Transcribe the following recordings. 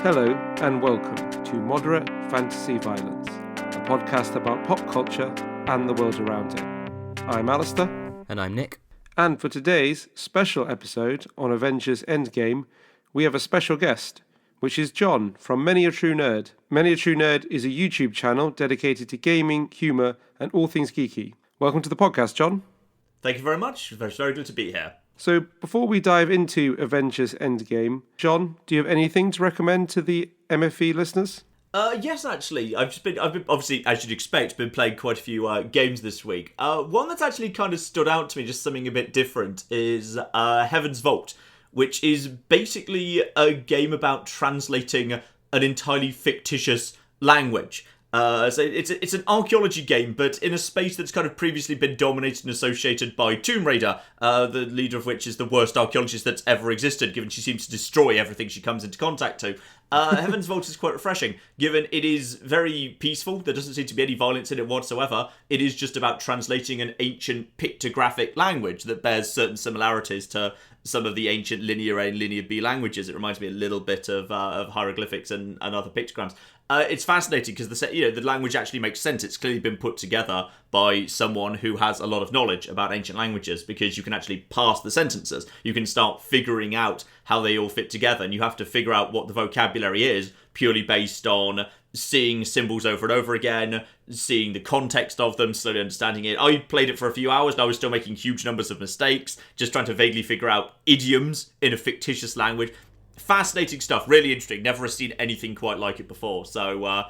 Hello and welcome to Moderate Fantasy Violence, a podcast about pop culture and the world around it. I'm Alistair. And I'm Nick. And for today's special episode on Avengers Endgame, we have a special guest, which is John from Many a True Nerd. Many a True Nerd is a YouTube channel dedicated to gaming, humour, and all things geeky. Welcome to the podcast, John. Thank you very much. It's very good to be here. So before we dive into Avengers Endgame, John, do you have anything to recommend to the MFV listeners? Yes, actually, I've been obviously, as you'd expect, been playing quite a few games this week. One that's actually kind of stood out to me, just something a bit different, is Heaven's Vault, which is basically a game about translating an entirely fictitious language. So it's an archaeology game, but in a space that's kind of previously been dominated and associated by Tomb Raider, the leader of which is the worst archaeologist that's ever existed, given she seems to destroy everything she comes into contact to. Heaven's Vault is quite refreshing, given it is very peaceful. There doesn't seem to be any violence in it whatsoever. It is just about translating an ancient pictographic language that bears certain similarities to some of the ancient Linear A and Linear B languages. It reminds me a little bit of hieroglyphics and other pictograms. It's fascinating because the language actually makes sense. It's clearly been put together by someone who has a lot of knowledge about ancient languages, because you can actually parse the sentences. You can start figuring out how they all fit together, and you have to figure out what the vocabulary is purely based on seeing symbols over and over again, seeing the context of them, slowly understanding it. I played it for a few hours and I was still making huge numbers of mistakes, just trying to vaguely figure out idioms in a fictitious language. Fascinating stuff, really interesting. Never have seen anything quite like it before. So,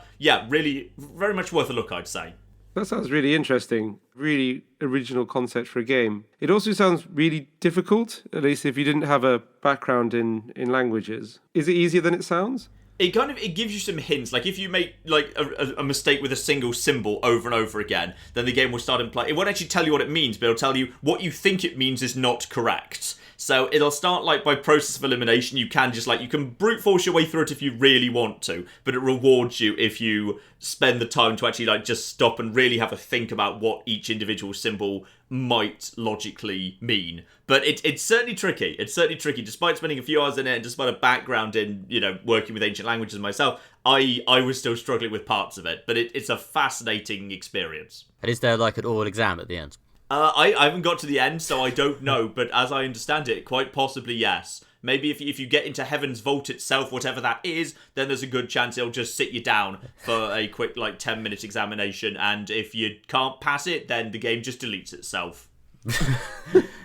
really, very much worth a look, I'd say. That sounds really interesting. Really original concept for a game. It also sounds really difficult, at least if you didn't have a background in languages. Is it easier than it sounds? It gives you some hints. Like, if you make like a mistake with a single symbol over and over again, then the game will start implying. It won't actually tell you what it means, but it'll tell you what you think it means is not correct. So it'll start like by process of elimination. You can brute force your way through it if you really want to, but it rewards you if you spend the time to actually just stop and really have a think about what each individual symbol might logically mean. But it's certainly tricky. It's certainly tricky. Despite spending a few hours in it and despite a background in, working with ancient languages myself, I was still struggling with parts of it. But it's a fascinating experience. And is there like an oral exam at the end? I haven't got to the end, so I don't know. But as I understand it, quite possibly yes. Maybe if you get into Heaven's Vault itself, whatever that is, then there's a good chance it'll just sit you down for a quick 10-minute examination. And if you can't pass it, then the game just deletes itself.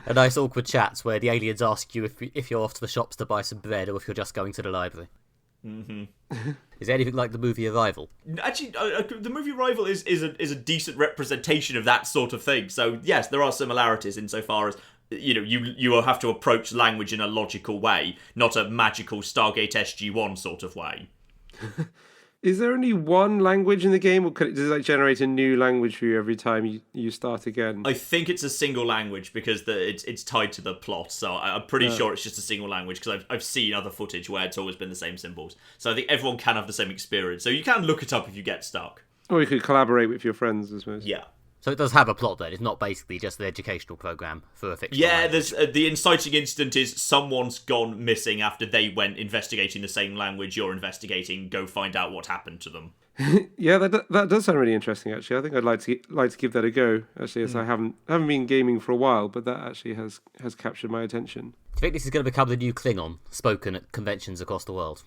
A nice awkward chat where the aliens ask you if you're off to the shops to buy some bread or if you're just going to the library. Mm-hmm. Is there anything like the movie Arrival? Actually, the movie Arrival is a decent representation of that sort of thing. So yes, there are similarities insofar as you will have to approach language in a logical way, not a magical Stargate SG-1 sort of way. Is there only one language in the game, or does it generate a new language for you every time you start again? I think it's a single language because it's tied to the plot, so I'm pretty sure it's just a single language because I've seen other footage where it's always been the same symbols. So I think everyone can have the same experience. So you can look it up if you get stuck. Or you could collaborate with your friends, I suppose. Yeah. So it does have a plot then. It's not basically just an educational program for a fictional language. There's the inciting incident is someone's gone missing after they went investigating the same language you're investigating. Go find out what happened to them. Yeah, that does sound really interesting. Actually, I think I'd like to give that a go. Actually, as I haven't been gaming for a while, but that actually has captured my attention. Do you think this is going to become the new Klingon, spoken at conventions across the world?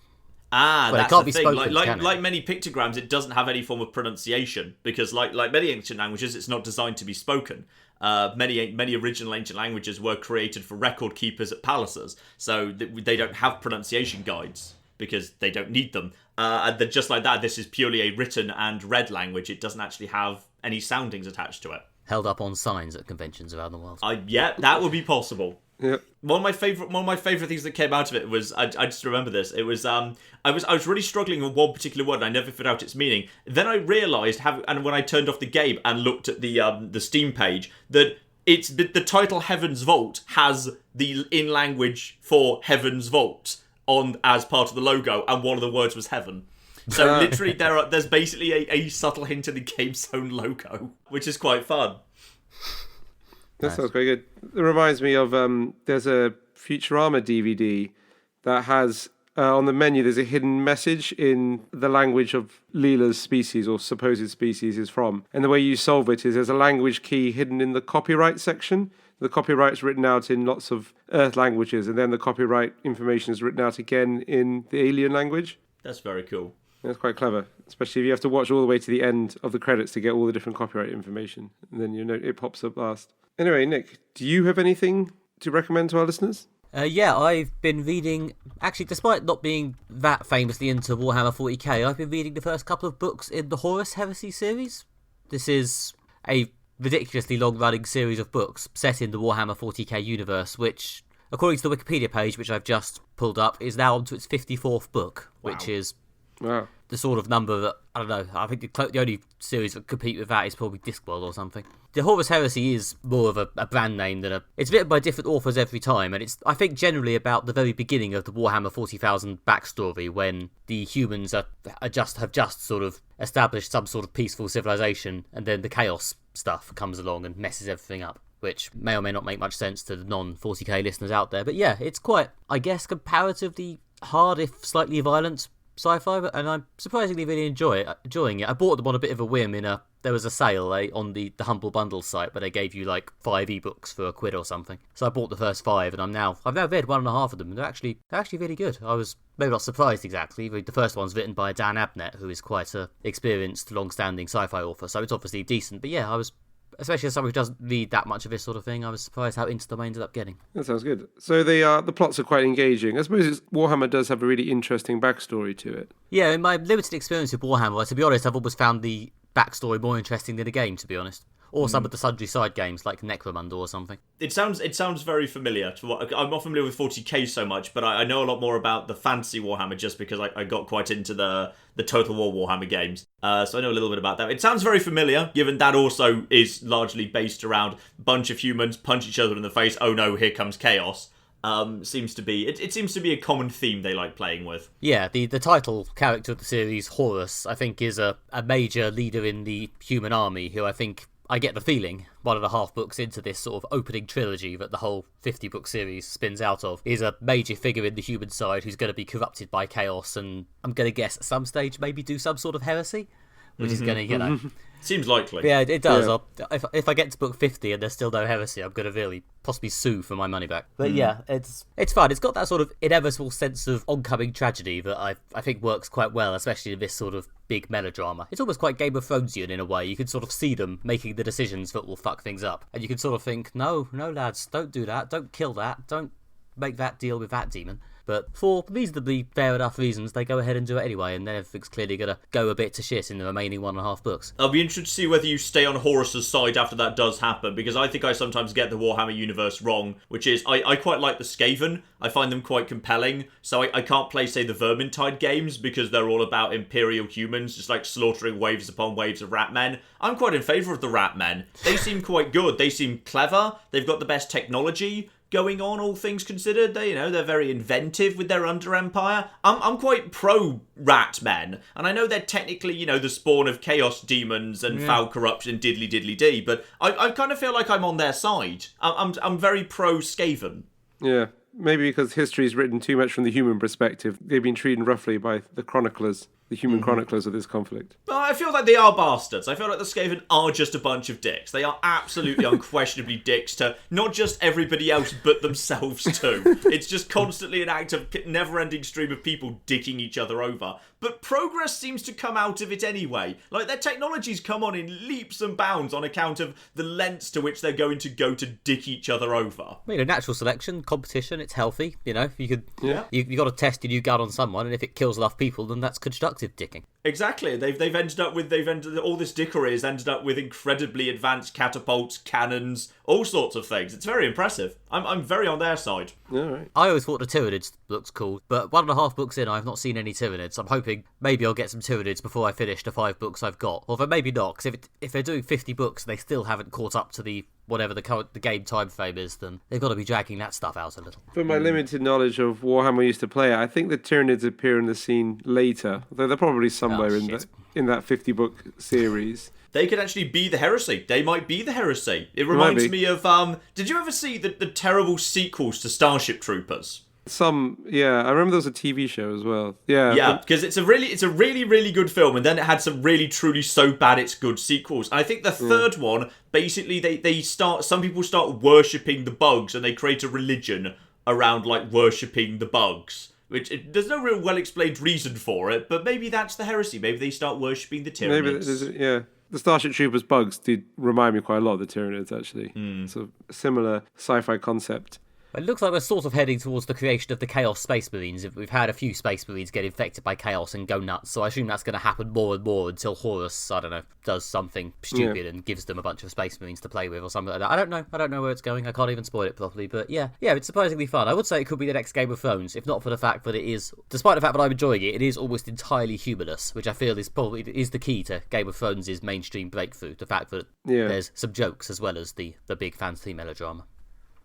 That's the thing. Like many pictograms, it doesn't have any form of pronunciation because, like many ancient languages, it's not designed to be spoken. Many original ancient languages were created for record keepers at palaces, so they don't have pronunciation guides because they don't need them. And then just like that, this is purely a written and read language. It doesn't actually have any soundings attached to it. Held up on signs at conventions around the world. That would be possible. Yeah. One of my favorite things that came out of it was I just remember this. It was I was really struggling with one particular word and I never figured out its meaning. Then I realised and when I turned off the game and looked at the Steam page that the title Heaven's Vault has the in language for Heaven's Vault on as part of the logo, and one of the words was heaven. So literally there's basically a subtle hint of the game's own logo, which is quite fun. That sounds very good. It reminds me of there's a Futurama DVD that has on the menu, there's a hidden message in the language of Leela's species or supposed species is from. And the way you solve it is there's a language key hidden in the copyright section. The copyright's written out in lots of Earth languages, and then the copyright information is written out again in the alien language. That's very cool. That's quite clever, especially if you have to watch all the way to the end of the credits to get all the different copyright information. And then it pops up last. Anyway, Nick, do you have anything to recommend to our listeners? Yeah, I've been reading, actually, despite not being that famously into Warhammer 40k, I've been reading the first couple of books in the Horus Heresy series. This is a ridiculously long-running series of books set in the Warhammer 40k universe, which, according to the Wikipedia page, which I've just pulled up, is now onto its 54th book, which is the sort of number that, I don't know, I think the only series that compete with that is probably Discworld or something. The Horus Heresy is more of a brand name than it's written by different authors every time, and it's, I think, generally about the very beginning of the Warhammer 40,000 backstory, when the humans have just sort of established some sort of peaceful civilization, and then the Chaos stuff comes along and messes everything up, which may or may not make much sense to the non-40k listeners out there. But yeah, it's quite, I guess, comparatively hard, if slightly violent, sci-fi, and I'm surprisingly really enjoying it. I bought them on a bit of a whim there was a sale on the Humble Bundle site where they gave you like 5 ebooks for £1 or something. So I bought the first 5, and I've now read 1.5 of them, and they're actually really good. I was maybe not surprised exactly. The first one's written by Dan Abnett, who is quite a experienced, long-standing sci-fi author, so it's obviously decent. But yeah, I was, especially as someone who doesn't read that much of this sort of thing, I was surprised how into them I ended up getting. That sounds good. So the plots are quite engaging. I suppose Warhammer does have a really interesting backstory to it. Yeah, in my limited experience with Warhammer, to be honest, I've always found the backstory more interesting than the game, to be honest. Or some of the sundry side games like Necromunda or something. It sounds very familiar to what I'm not familiar with 40k so much, but I know a lot more about the fantasy Warhammer just because I got quite into the Total War Warhammer games. So I know a little bit about that. It sounds very familiar, given that also is largely based around a bunch of humans punch each other in the face. Oh no, here comes chaos. Seems to be a common theme they like playing with. Yeah, the title character of the series, Horus, I think is a major leader in the human army, who I get the feeling, 1.5 books into this sort of opening trilogy that the whole 50-book series spins out of, is a major figure in the human side who's going to be corrupted by chaos, and I'm going to guess at some stage maybe do some sort of heresy, which is going to, Seems likely. Yeah, it does. Yeah. If I get to book 50 and there's still no heresy, I'm going to really possibly sue for my money back. But yeah, it's fun. It's got that sort of inevitable sense of oncoming tragedy that I think works quite well, especially in this sort of big melodrama. It's almost quite Game of Thronesian in a way. You can sort of see them making the decisions that will fuck things up. And you can sort of think, no lads, don't do that. Don't kill that. Don't make that deal with that demon. But for reasonably fair enough reasons, they go ahead and do it anyway, and then everything's clearly going to go a bit to shit in the remaining 1.5 books. I'll be interested to see whether you stay on Horus's side after that does happen, because I think I sometimes get the Warhammer universe wrong, which is, I quite like the Skaven. I find them quite compelling, so I can't play, say, the Vermintide games, because they're all about Imperial humans, just like slaughtering waves upon waves of rat men. I'm quite in favour of the rat men. They seem quite good. They seem clever. They've got the best technology going on, all things considered. They're very inventive with their Under Empire. I'm quite pro rat men, and I know they're technically, the spawn of chaos demons and foul corruption, diddly diddly dee, but I kind of feel like I'm on their side. I'm very pro Skaven. Yeah, maybe because history is written too much from the human perspective. They've been treated roughly by the chroniclers, the human chroniclers of this conflict. But I feel like they are bastards. I feel like the Skaven are just a bunch of dicks. They are absolutely unquestionably dicks to not just everybody else, but themselves too. It's just constantly an act of never-ending stream of people dicking each other over. But progress seems to come out of it anyway. Like, their technologies come on in leaps and bounds on account of the lengths to which they're going to go to dick each other over. Natural selection, competition, it's healthy. You got to test your new gun on someone, and if it kills enough people, then that's constructive dicking. Exactly. They've ended up with all this dickery has ended up with incredibly advanced catapults, cannons, all sorts of things. It's very impressive. I'm very on their side. All right. I always thought the Tyranids looked cool, but 1.5 books in, I've not seen any Tyranids. I'm hoping maybe I'll get some Tyranids before I finish the 5 books I've got. Although maybe not, because if they're doing 50 books and they still haven't caught up to the whatever the game time frame is, then they've got to be dragging that stuff out a little. From my limited knowledge of Warhammer I used to play, I think the Tyranids appear in the scene later, though they're probably somewhere in that 50-book series. They could actually be the heresy. They might be the heresy. It reminds me of, did you ever see the terrible sequels to Starship Troopers? I remember there was a TV show as well. Yeah, because it's a really, really good film, and then it had some really, truly so bad it's good sequels. And I think the third one, basically, some people start worshipping the bugs, and they create a religion around like worshipping the bugs. There's no real well-explained reason for it, but maybe that's the heresy. Maybe they start worshipping the Tyranids. Maybe the Starship Troopers bugs did remind me quite a lot of the Tyranids, actually. Sort of similar sci-fi concept. It looks like we're sort of heading towards the creation of the Chaos Space Marines. We've had a few Space Marines get infected by Chaos and go nuts, so I assume that's going to happen more and more until Horus, I don't know, does something stupid and gives them a bunch of Space Marines to play with or something like that. I don't know where it's going. I can't even spoil it properly, but yeah, it's surprisingly fun. I would say it could be the next Game of Thrones, if not for the fact that it is, despite the fact that I'm enjoying it, it is almost entirely humorless, which I feel is probably the key to Game of Thrones' mainstream breakthrough. The fact that there's some jokes as well as the big fantasy melodrama.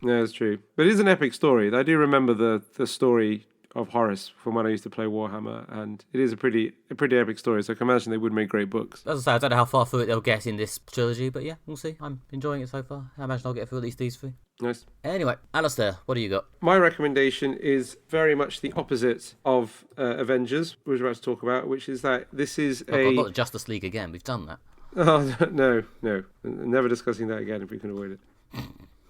Yeah, it's true. But it is an epic story. I do remember the story of Horus from when I used to play Warhammer, and it is a pretty epic story, so I can imagine they would make great books. As I say, I don't know how far through it they'll get in this trilogy, but yeah, we'll see. I'm enjoying it so far. I imagine I'll get through at least these three. Nice. Anyway, Alistair, what do you got? My recommendation is very much the opposite of Avengers, which we're about to talk about, which is that this is Not the Justice League again. We've done that. Oh, no. Never discussing that again if we can avoid it.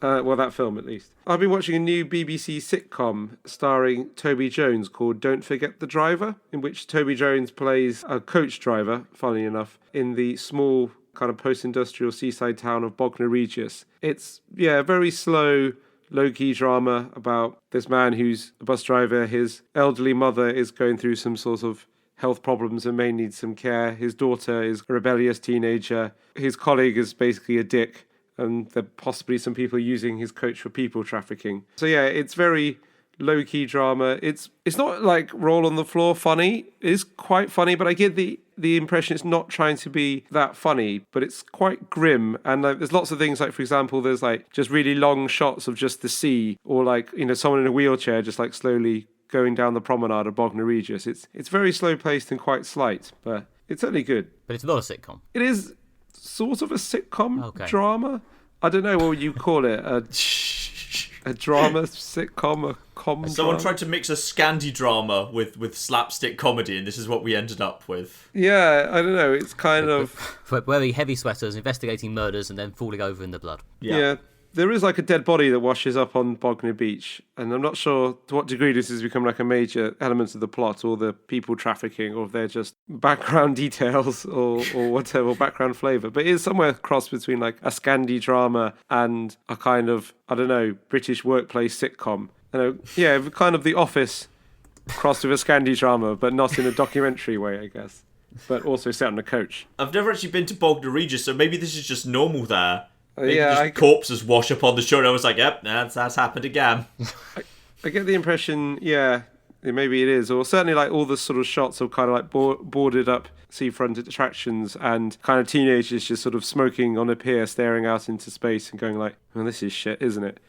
Well, that film at least. I've been watching a new BBC sitcom starring Toby Jones called Don't Forget the Driver, in which Toby Jones plays a coach driver, funnily enough, in the small kind of post-industrial seaside town of Bognor Regis. It's, a very slow, low-key drama about this man who's a bus driver. His elderly mother is going through some sort of health problems and may need some care. His daughter is a rebellious teenager. His colleague is basically a dick. And there are possibly some people using his coach for people trafficking. So it's very low-key drama. It's not like roll on the floor funny. It is quite funny, but I get the impression it's not trying to be that funny, but it's quite grim. And there's lots of things like, for example, there's like just really long shots of just the sea, or like, someone in a wheelchair just like slowly going down the promenade of Bognor Regis. It's very slow-paced and quite slight, but it's certainly good. But it's not a sitcom. It is sort of a sitcom drama. I don't know what would you call it. A drama sitcom, a Someone tried to mix a Scandi drama with slapstick comedy, and this is what we ended up with. Yeah, I don't know. It's kind of wearing heavy sweaters, investigating murders, and then falling over in the blood. Yeah. There is like a dead body that washes up on Bognor Beach, and I'm not sure to what degree this has become like a major element of the plot, or the people trafficking, or if they're just background details or whatever, background flavour. But it is somewhere cross between like a Scandi drama and a kind of, I don't know, British workplace sitcom. Kind of The Office crossed with a Scandi drama, but not in a documentary way, I guess. But also set on a coach. I've never actually been to Bognor Regis, so maybe this is just normal there. Corpses wash up on the shore, and I was like, yep, that's happened again. I get the impression, maybe it is, or certainly like all the sort of shots of kind of like boarded up seafront attractions and kind of teenagers just sort of smoking on a pier, staring out into space and going like, well, this is shit, isn't it?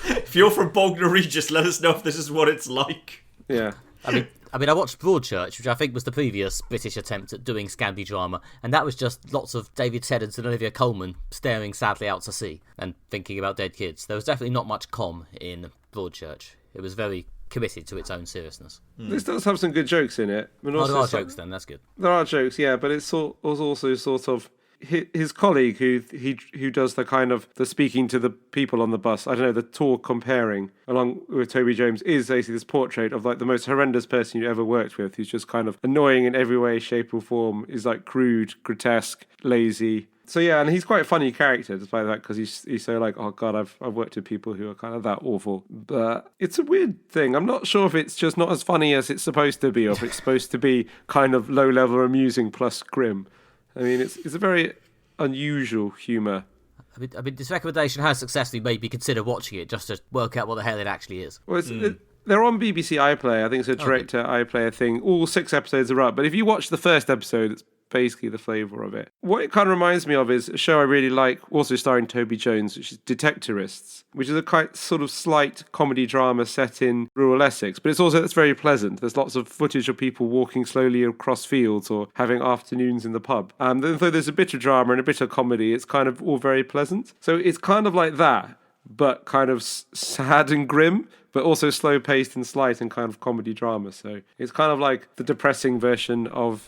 If you're from Bognor Regis, let us know if this is what it's like. Yeah. I mean, I watched Broadchurch, which I think was the previous British attempt at doing Scandi drama, and that was just lots of David Tennant and Olivia Colman staring sadly out to sea and thinking about dead kids. There was definitely not much in Broadchurch. It was very committed to its own seriousness. This does have some good jokes in it. There are jokes then, that's good. There are jokes, yeah, but it's also sort of his colleague who does the kind of the speaking to the people on the bus, I don't know, the talk comparing along with Toby Jones is basically this portrait of like the most horrendous person you ever worked with, who's just kind of annoying in every way, shape or form, is like crude, grotesque, lazy. So and he's quite a funny character despite that, because he's so like, oh god, I've worked with people who are kind of that awful. But it's a weird thing. I'm not sure if it's just not as funny as it's supposed to be, or if it's supposed to be kind of low level amusing plus grim. I mean, it's a very unusual humour. I mean, this recommendation has successfully made me consider watching it just to work out what the hell it actually is. Well, they're on BBC iPlayer. I think it's a director iPlayer thing. All 6 episodes are up. But if you watch the first episode, it's basically the flavour of it. What it kind of reminds me of is a show I really like, also starring Toby Jones, which is Detectorists, which is a quite sort of slight comedy drama set in rural Essex. But it's very pleasant. There's lots of footage of people walking slowly across fields or having afternoons in the pub. Though there's a bit of drama and a bit of comedy, it's kind of all very pleasant. So it's kind of like that, but kind of sad and grim, but also slow paced and slight and kind of comedy drama. So it's kind of like the depressing version of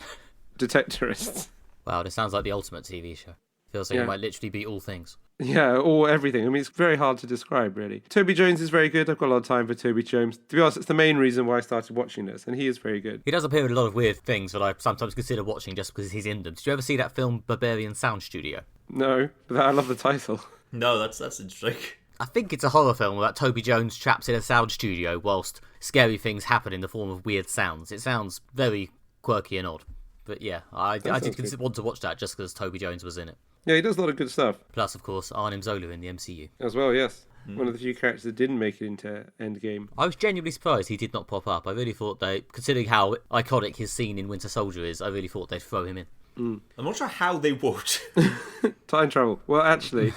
Detectorists. Wow, this sounds like the ultimate TV show. Feels like it might literally be all things. Yeah, or everything. I mean, it's very hard to describe, really. Toby Jones is very good. I've got a lot of time for Toby Jones. To be honest, it's the main reason why I started watching this, and he is very good. He does appear in a lot of weird things that I sometimes consider watching just because he's in them. Did you ever see that film Barbarian Sound Studio? No, but I love the title. No, that's interesting. I think it's a horror film about Toby Jones trapped in a sound studio whilst scary things happen in the form of weird sounds. It sounds very quirky and odd. But yeah, I did want to watch that just because Toby Jones was in it. Yeah, he does a lot of good stuff. Plus, of course, Arnim Zola in the MCU. As well, yes. One of the few characters that didn't make it into Endgame. I was genuinely surprised he did not pop up. I really thought considering how iconic his scene in Winter Soldier is, I really thought they'd throw him in. I'm not sure how they would. Time travel. Well, actually...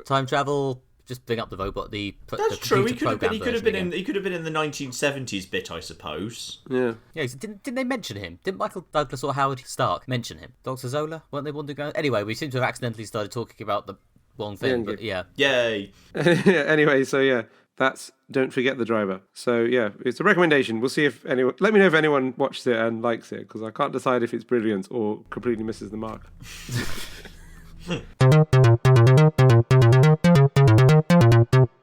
Time travel... Just bring up the robot. That's true. He could have been in the 1970s bit, I suppose. Yeah. Yeah. Didn't they mention him? Didn't Michael Douglas or Howard Stark mention him? Dr. Zola? Weren't they wanting to go? Anyway, we seem to have accidentally started talking about the wrong thing. But yeah. Yay. Anyway, so yeah, that's Don't Forget the Driver. So yeah, it's a recommendation. We'll see if anyone. Let me know if anyone watches it and likes it, because I can't decide if it's brilliant or completely misses the mark.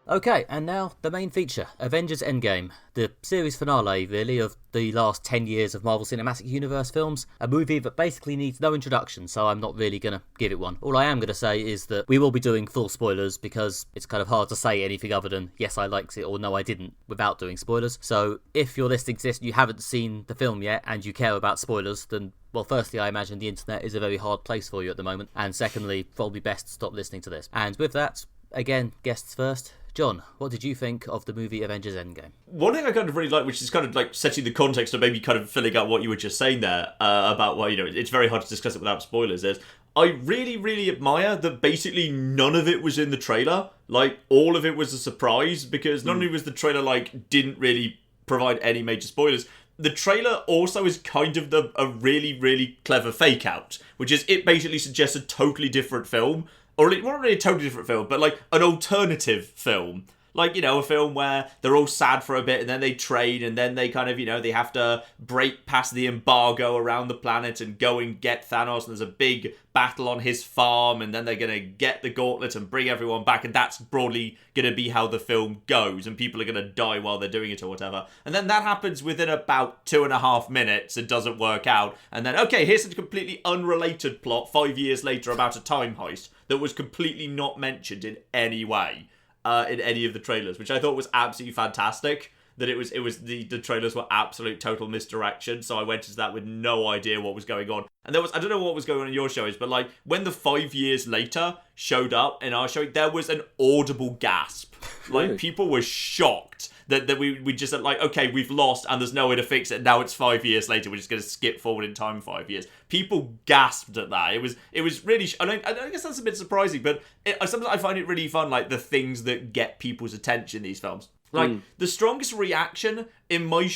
Okay, and now the main feature, Avengers Endgame, the series finale, really, of the last 10 years of Marvel Cinematic Universe films, a movie that basically needs no introduction, so I'm not really going to give it one. All I am going to say is that we will be doing full spoilers, because it's kind of hard to say anything other than, yes, I liked it, or no, I didn't, without doing spoilers. So, if you're listening to this and you haven't seen the film yet, and you care about spoilers, then, well, firstly, I imagine the internet is a very hard place for you at the moment, and secondly, probably best to stop listening to this. And with that, again, guests first. John, what did you think of the movie Avengers Endgame? One thing I kind of really like, which is kind of like setting the context of maybe kind of filling out what you were just saying there about why, it's very hard to discuss it without spoilers, is I really, really admire that basically none of it was in the trailer. Like, all of it was a surprise, because not only was the trailer, didn't really provide any major spoilers, the trailer also is kind of a really, really clever fake out, which is it basically suggests a totally different film. Or not really a totally different film, but an alternative film. A film where they're all sad for a bit and then they trade and then they kind of, they have to break past the embargo around the planet and go and get Thanos, and there's a big battle on his farm, and then they're going to get the gauntlet and bring everyone back, and that's broadly going to be how the film goes, and people are going to die while they're doing it or whatever. And then that happens within about 2.5 minutes and doesn't work out. And then, okay, here's a completely unrelated plot 5 years later about a time heist that was completely not mentioned in any way. In any of the trailers, which I thought was absolutely fantastic. That it was the trailers were absolute total misdirection. So I went into that with no idea what was going on. And I don't know what was going on in your shows, but when the 5 years later showed up in our show, there was an audible gasp. Really? People were shocked that we just said, okay, we've lost and there's no way to fix it. Now it's 5 years later. We're just going to skip forward in time 5 years. People gasped at that. It was really, I guess that's a bit surprising, but sometimes I find it really fun, the things that get people's attention in these films. The strongest reaction in my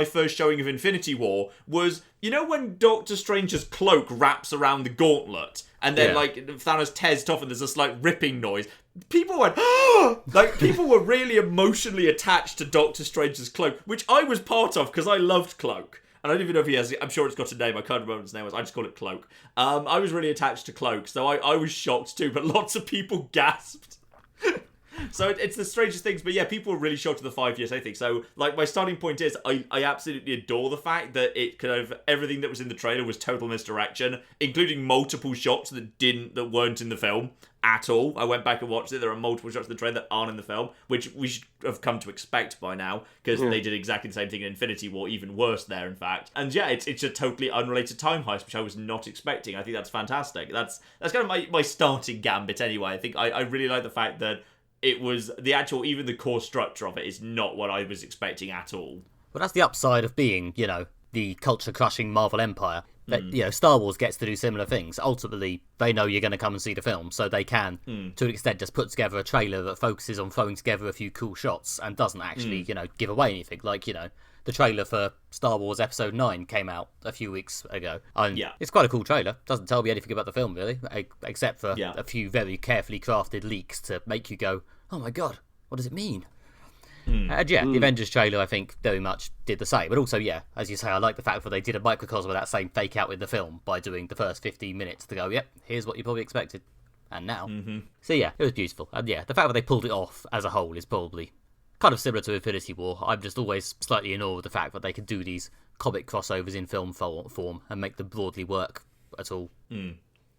first showing of Infinity War was, when Doctor Strange's cloak wraps around the gauntlet and then, Thanos tears it off and there's a slight ripping noise. People went, people were really emotionally attached to Doctor Strange's cloak, which I was part of because I loved Cloak. And I don't even know if he has, I'm sure it's got a name, I can't remember what his name was, I just call it Cloak. I was really attached to Cloak, so I was shocked too, but lots of people gasped. So it's the strangest things, but yeah, people were really shocked at the 5 years, I think. So, my starting point is, I absolutely adore the fact that it kind of, everything that was in the trailer was total misdirection, including multiple shots that weren't in the film at all. I went back and watched it. There are multiple shots in the trailer that aren't in the film, which we should have come to expect by now, because they did exactly the same thing in Infinity War, even worse there, in fact. And yeah, it's a totally unrelated time heist, which I was not expecting. I think that's fantastic. That's kind of my starting gambit anyway. I think I really like the fact that it was even the core structure of it is not what I was expecting at all. Well, that's the upside of being, the culture-crushing Marvel Empire. That, Star Wars gets to do similar things. Ultimately, they know you're going to come and see the film, so they can, to an extent, just put together a trailer that focuses on throwing together a few cool shots and doesn't actually, give away anything. The trailer for Star Wars Episode 9 came out a few weeks ago. And it's quite a cool trailer. Doesn't tell me anything about the film, really, except for a few very carefully crafted leaks to make you go, oh my god, what does it mean? And yeah, the Avengers trailer, I think, very much did the same. But also, yeah, as you say, I like the fact that they did a microcosm of that same fake out in the film by doing the first 15 minutes to go, yep, here's what you probably expected. And now. So yeah, it was beautiful. And yeah, the fact that they pulled it off as a whole is probably kind of similar to Infinity War. I'm just always slightly in awe of the fact that they can do these comic crossovers in film form and make them broadly work at all.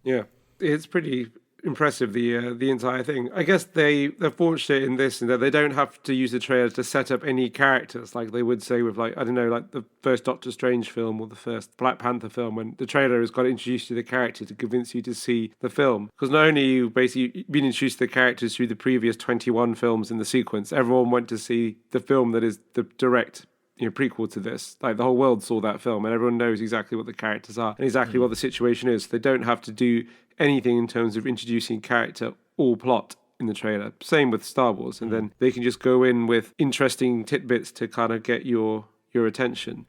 Yeah, it's pretty impressive, the entire thing. I guess they're fortunate in this, in that they don't have to use the trailer to set up any characters like they would say with, like, I don't know, like the first Doctor Strange film or the first Black Panther film, when the trailer has got to introduce you to the character to convince you to see the film. Because not only you basically been introduced to the characters through the previous 21 films in the sequence, everyone went to see the film that is the direct prequel to this. Like, the whole world saw that film and everyone knows exactly what the characters are and exactly what the situation is. They don't have to do anything in terms of introducing character or plot in the trailer. Same with Star Wars. And then they can just go in with interesting tidbits to kind of get your attention.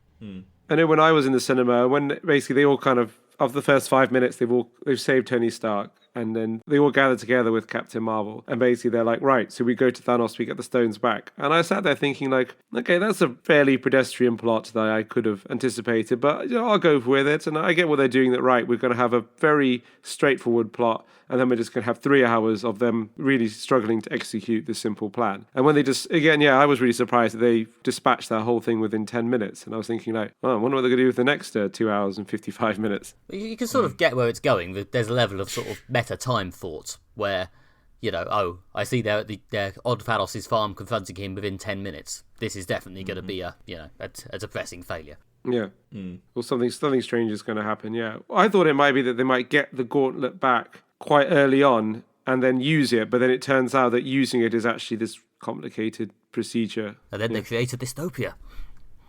I know when I was in the cinema, when basically they all kind of the first 5 minutes, they've saved Tony Stark, and then they all gather together with Captain Marvel, and basically they're like, right, so we go to Thanos, we get the stones back. And I sat there thinking, like, okay, that's a fairly pedestrian plot that I could have anticipated, but I'll go with it, and I get what they're doing, that right, we're going to have a very straightforward plot, and then we're just going to have 3 hours of them really struggling to execute this simple plan. And when they just, again, yeah, I was really surprised that they dispatched that whole thing within 10 minutes, and I was thinking, like, oh, I wonder what they're going to do with the next 2 hours and 55 minutes. You can sort of get where it's going. There's a level of sort of meta time thought where, oh, I see they're on Thanos' farm confronting him within 10 minutes. This is definitely going to be a depressing failure. Yeah. Well, something strange is going to happen, yeah. I thought it might be that they might get the gauntlet back quite early on and then use it, but then it turns out that using it is actually this complicated procedure. And then they create a dystopia.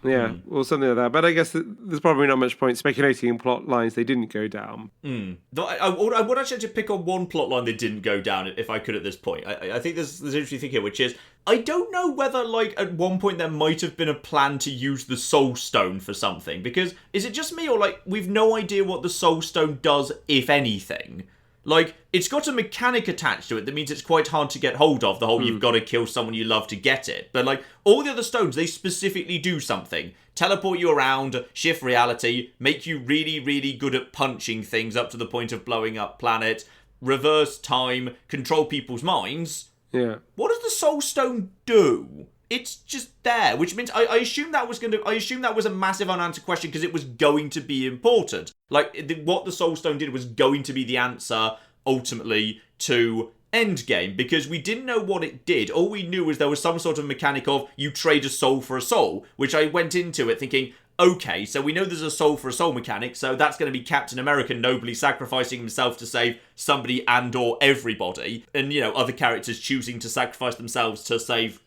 Yeah, or something like that. But I guess there's probably not much point speculating in plot lines they didn't go down. I would actually pick on one plot line they didn't go down, if I could, at this point. I think there's an interesting thing here, which is, I don't know whether, like, at one point there might have been a plan to use the Soul Stone for something. Because, is it just me, or, like, we've no idea what the Soul Stone does, if anything? Like, it's got a mechanic attached to it that means it's quite hard to get hold of, the whole you've got to kill someone you love to get it. But, like, all the other stones, they specifically do something. Teleport you around, shift reality, make you really, really good at punching things up to the point of blowing up planets, reverse time, control people's minds. Yeah. What does the Soul Stone do? It's just there, which means I assume that was a massive unanswered question because it was going to be important. Like, what the Soul Stone did was going to be the answer, ultimately, to Endgame, because we didn't know what it did. All we knew was there was some sort of mechanic of you trade a soul for a soul, which I went into it thinking, okay, so we know there's a soul for a soul mechanic, so that's going to be Captain America nobly sacrificing himself to save somebody and or everybody, and, other characters choosing to sacrifice themselves to save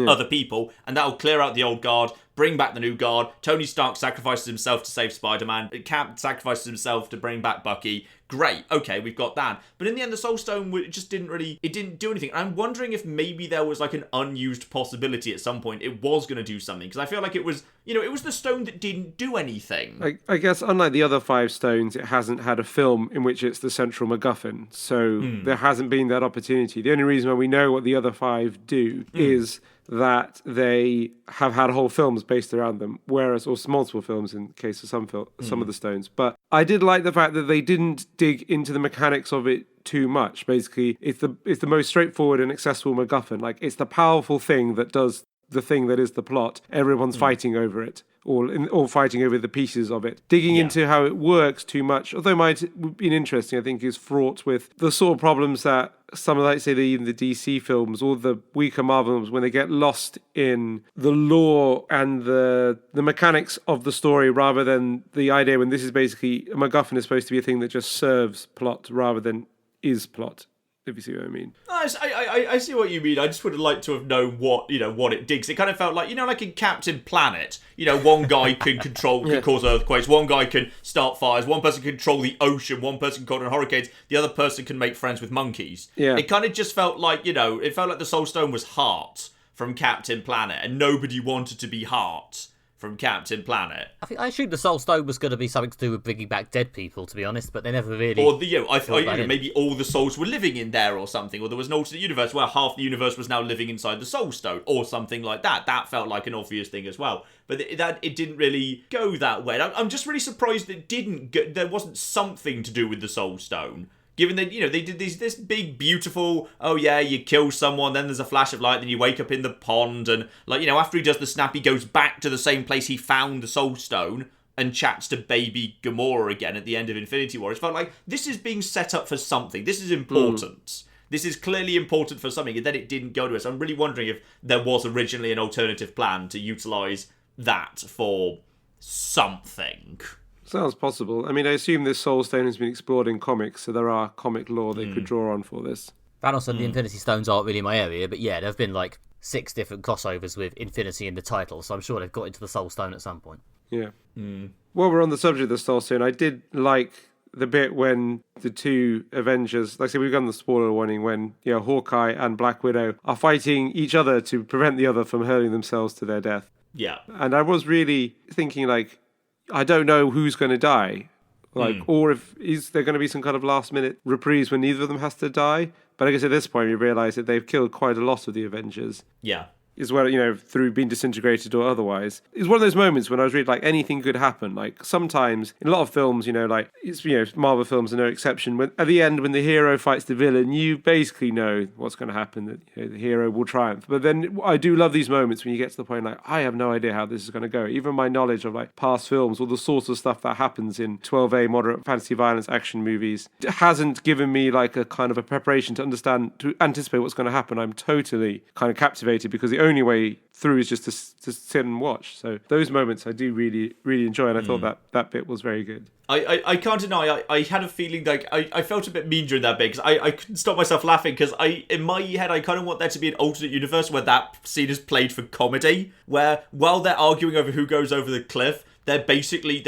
other people, and that'll clear out the old guard, bring back the new guard. Tony Stark sacrifices himself to save Spider-Man. Cap sacrifices himself to bring back Bucky. Great, okay, we've got that. But in the end, the Soul Stone just didn't do anything. I'm wondering if maybe there was like an unused possibility at some point it was going to do something, because I feel like it was the stone that didn't do anything. I guess unlike the other 5 stones, it hasn't had a film in which it's the central MacGuffin, so there hasn't been that opportunity. The only reason why we know what the other 5 do is that they have had whole films based around them, or multiple films in the case of some of the stones. But I did like the fact that they didn't dig into the mechanics of it too much. Basically, it's the most straightforward and accessible MacGuffin. Like, it's the powerful thing that does the thing that is the plot. Everyone's fighting over it, or fighting over the pieces of it. Digging into how it works too much, although might have been interesting, I think is fraught with the sort of problems that some of, like, say, even the DC films or the weaker Marvel films, when they get lost in the lore and the mechanics of the story rather than the idea, when this is basically, a MacGuffin is supposed to be a thing that just serves plot rather than is plot. If you see what I mean. I see what you mean. I just would have liked to have known what it did. 'Cause it kind of felt like, like in Captain Planet, one guy can can cause earthquakes, one guy can start fires, one person can control the ocean, one person can control hurricanes, the other person can make friends with monkeys. Yeah. It kind of just felt like, it felt like the Soul Stone was Heart from Captain Planet, and nobody wanted to be Heart from Captain Planet. I assumed the Soul Stone was going to be something to do with bringing back dead people, to be honest, but they never really... Or maybe all the souls were living in there or something, or there was an alternate universe where half the universe was now living inside the Soul Stone, or something like that. That felt like an obvious thing as well. But it didn't really go that way. I'm just really surprised there wasn't something to do with the Soul Stone. Given that, they did this big, beautiful, oh yeah, you kill someone, then there's a flash of light, then you wake up in the pond, and, after he does the snap, he goes back to the same place he found the Soul Stone and chats to baby Gamora again at the end of Infinity War. It felt like this is being set up for something. This is important. This is clearly important for something, and then it didn't go to us. I'm really wondering if there was originally an alternative plan to utilise that for something. Sounds possible. I mean, I assume this Soul Stone has been explored in comics, so there are comic lore they could draw on for this. And also, the Infinity Stones aren't really my area, but yeah, there have been 6 different crossovers with Infinity in the title, so I'm sure they've got into the Soul Stone at some point. Yeah. While we're on the subject of the Soul Stone, I did like the bit when the two Avengers, like I said, we've done the spoiler warning, when Hawkeye and Black Widow are fighting each other to prevent the other from hurling themselves to their death. Yeah. And I was really thinking, I don't know who's going to die. Or is there going to be some kind of last-minute reprise when neither of them has to die? But I guess at this point, we realise that they've killed quite a lot of the Avengers. Yeah. As well, through being disintegrated or otherwise. It's one of those moments when I was really anything could happen. Sometimes in a lot of films, it's Marvel films are no exception. When at the end, when the hero fights the villain, you basically know what's going to happen. That the hero will triumph. But then I do love these moments when you get to the point I have no idea how this is going to go. Even my knowledge of past films or the sorts of stuff that happens in 12A moderate fantasy violence action movies hasn't given me a kind of a preparation to anticipate what's going to happen. I'm totally kind of captivated because the only way through is just to sit and watch. So those moments I do really, really enjoy, and I thought that bit was very good. I can't deny, I had a feeling I felt a bit mean during that bit, because I couldn't stop myself laughing, because in my head I kind of want there to be an alternate universe where that scene is played for comedy, where while they're arguing over who goes over the cliff, they're basically,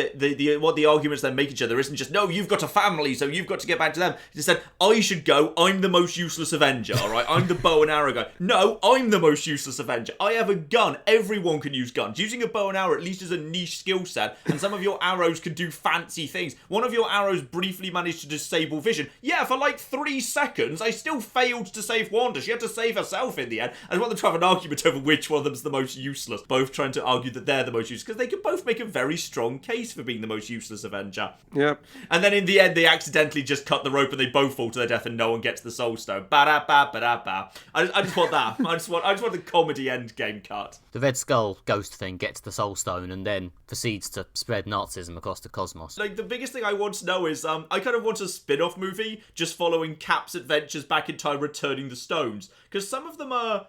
what the arguments they make each other isn't just, no, you've got a family, so you've got to get back to them. It's said, I should go, I'm the most useless Avenger, alright? I'm the bow and arrow guy. No, I'm the most useless Avenger. I have a gun. Everyone can use guns. Using a bow and arrow at least is a niche skill set, and some of your arrows can do fancy things. One of your arrows briefly managed to disable vision. Yeah, for 3 seconds, I still failed to save Wanda. She had to save herself in the end. I want them to have an argument over which one of them's the most useless. Both trying to argue that they're the most useless, because they can both make a very strong case for being the most useless Avenger. Yep. And then in the end, they accidentally just cut the rope and they both fall to their death and no one gets the Soul Stone. Ba-da-ba, ba-da-ba. I just want that. I just want the comedy Endgame cut. The Red Skull ghost thing gets the Soul Stone and then proceeds to spread Nazism across the cosmos. The biggest thing I want to know is, I kind of want a spin-off movie just following Cap's adventures back in time returning the stones. Because some of them are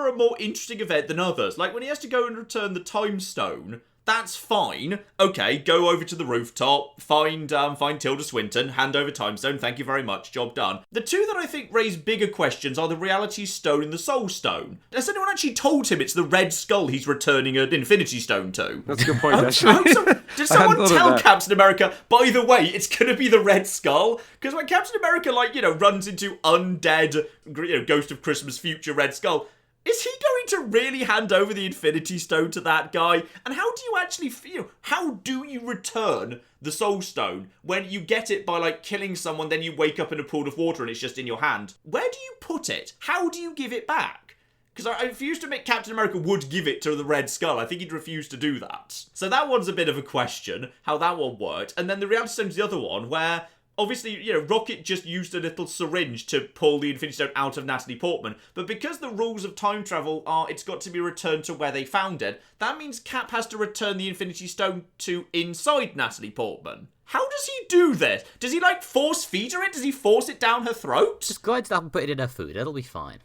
a more interesting event than others. When he has to go and return the Time Stone, that's fine. Okay, go over to the rooftop, find Tilda Swinton, hand over Time Stone, thank you very much, job done. The two that I think raise bigger questions are the Reality Stone and the Soul Stone. Has anyone actually told him it's the Red Skull he's returning an Infinity Stone to? That's a good point, actually. Did someone tell Captain America, by the way, it's going to be the Red Skull? Because when Captain America, runs into undead, Ghost of Christmas Future Red Skull, is he going to really hand over the Infinity Stone to that guy? And how do you actually feel? How do you return the Soul Stone when you get it by, killing someone, then you wake up in a pool of water and it's just in your hand? Where do you put it? How do you give it back? Because I refuse to admit Captain America would give it to the Red Skull. I think he'd refuse to do that. So that one's a bit of a question, how that one worked. And then the Reality Stone's the other one, where obviously, Rocket just used a little syringe to pull the Infinity Stone out of Natalie Portman, but because the rules of time travel are it's got to be returned to where they found it, that means Cap has to return the Infinity Stone to inside Natalie Portman. How does he do this? Does he, force feed her it? Does he force it down her throat? Just grind it up and put it in her food, it'll be fine.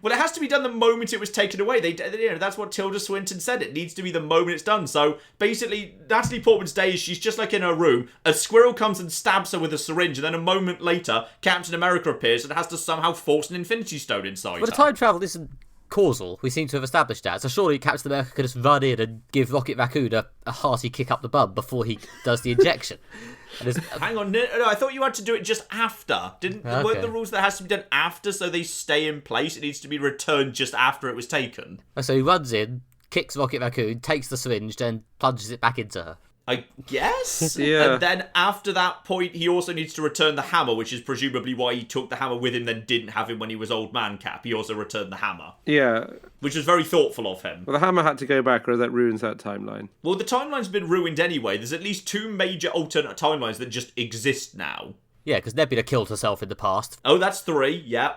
Well, it has to be done the moment it was taken away. That's what Tilda Swinton said. It needs to be the moment it's done. So basically, Natalie Portman's days, she's just in her room. A squirrel comes and stabs her with a syringe, and then a moment later, Captain America appears and has to somehow force an Infinity Stone inside her. But the time travel isn't causal. We seem to have established that. So surely Captain America could just run in and give Rocket Raccoon a hearty kick up the bum before he does the injection. Hang on, no, I thought you had to do it just after. Weren't the rules that it has to be done after so they stay in place? It needs to be returned just after it was taken. So he runs in, kicks Rocket Raccoon, takes the syringe, then plunges it back into her. I guess? Yeah. And then after that point, he also needs to return the hammer, which is presumably why he took the hammer with him, then didn't have him when he was Old Man Cap. He also returned the hammer. Yeah. Which was very thoughtful of him. Well, the hammer had to go back, or that ruins that timeline. Well, the timeline's been ruined anyway. There's at least 2 major alternate timelines that just exist now. Yeah, because Nebula killed herself in the past. Oh, that's 3, yeah.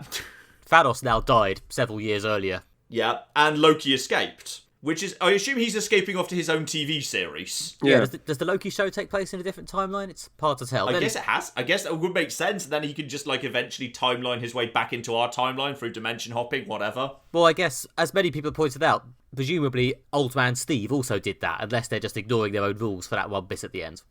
Thanos now died several years earlier. Yeah, and Loki escaped. Which is, I assume he's escaping off to his own TV series. Yeah. Does the Loki show take place in a different timeline? It's hard to tell. I guess it has. I guess that would make sense. Then he could just, eventually timeline his way back into our timeline through dimension hopping, whatever. Well, I guess, as many people pointed out, presumably Old Man Steve also did that, unless they're just ignoring their own rules for that one bit at the end.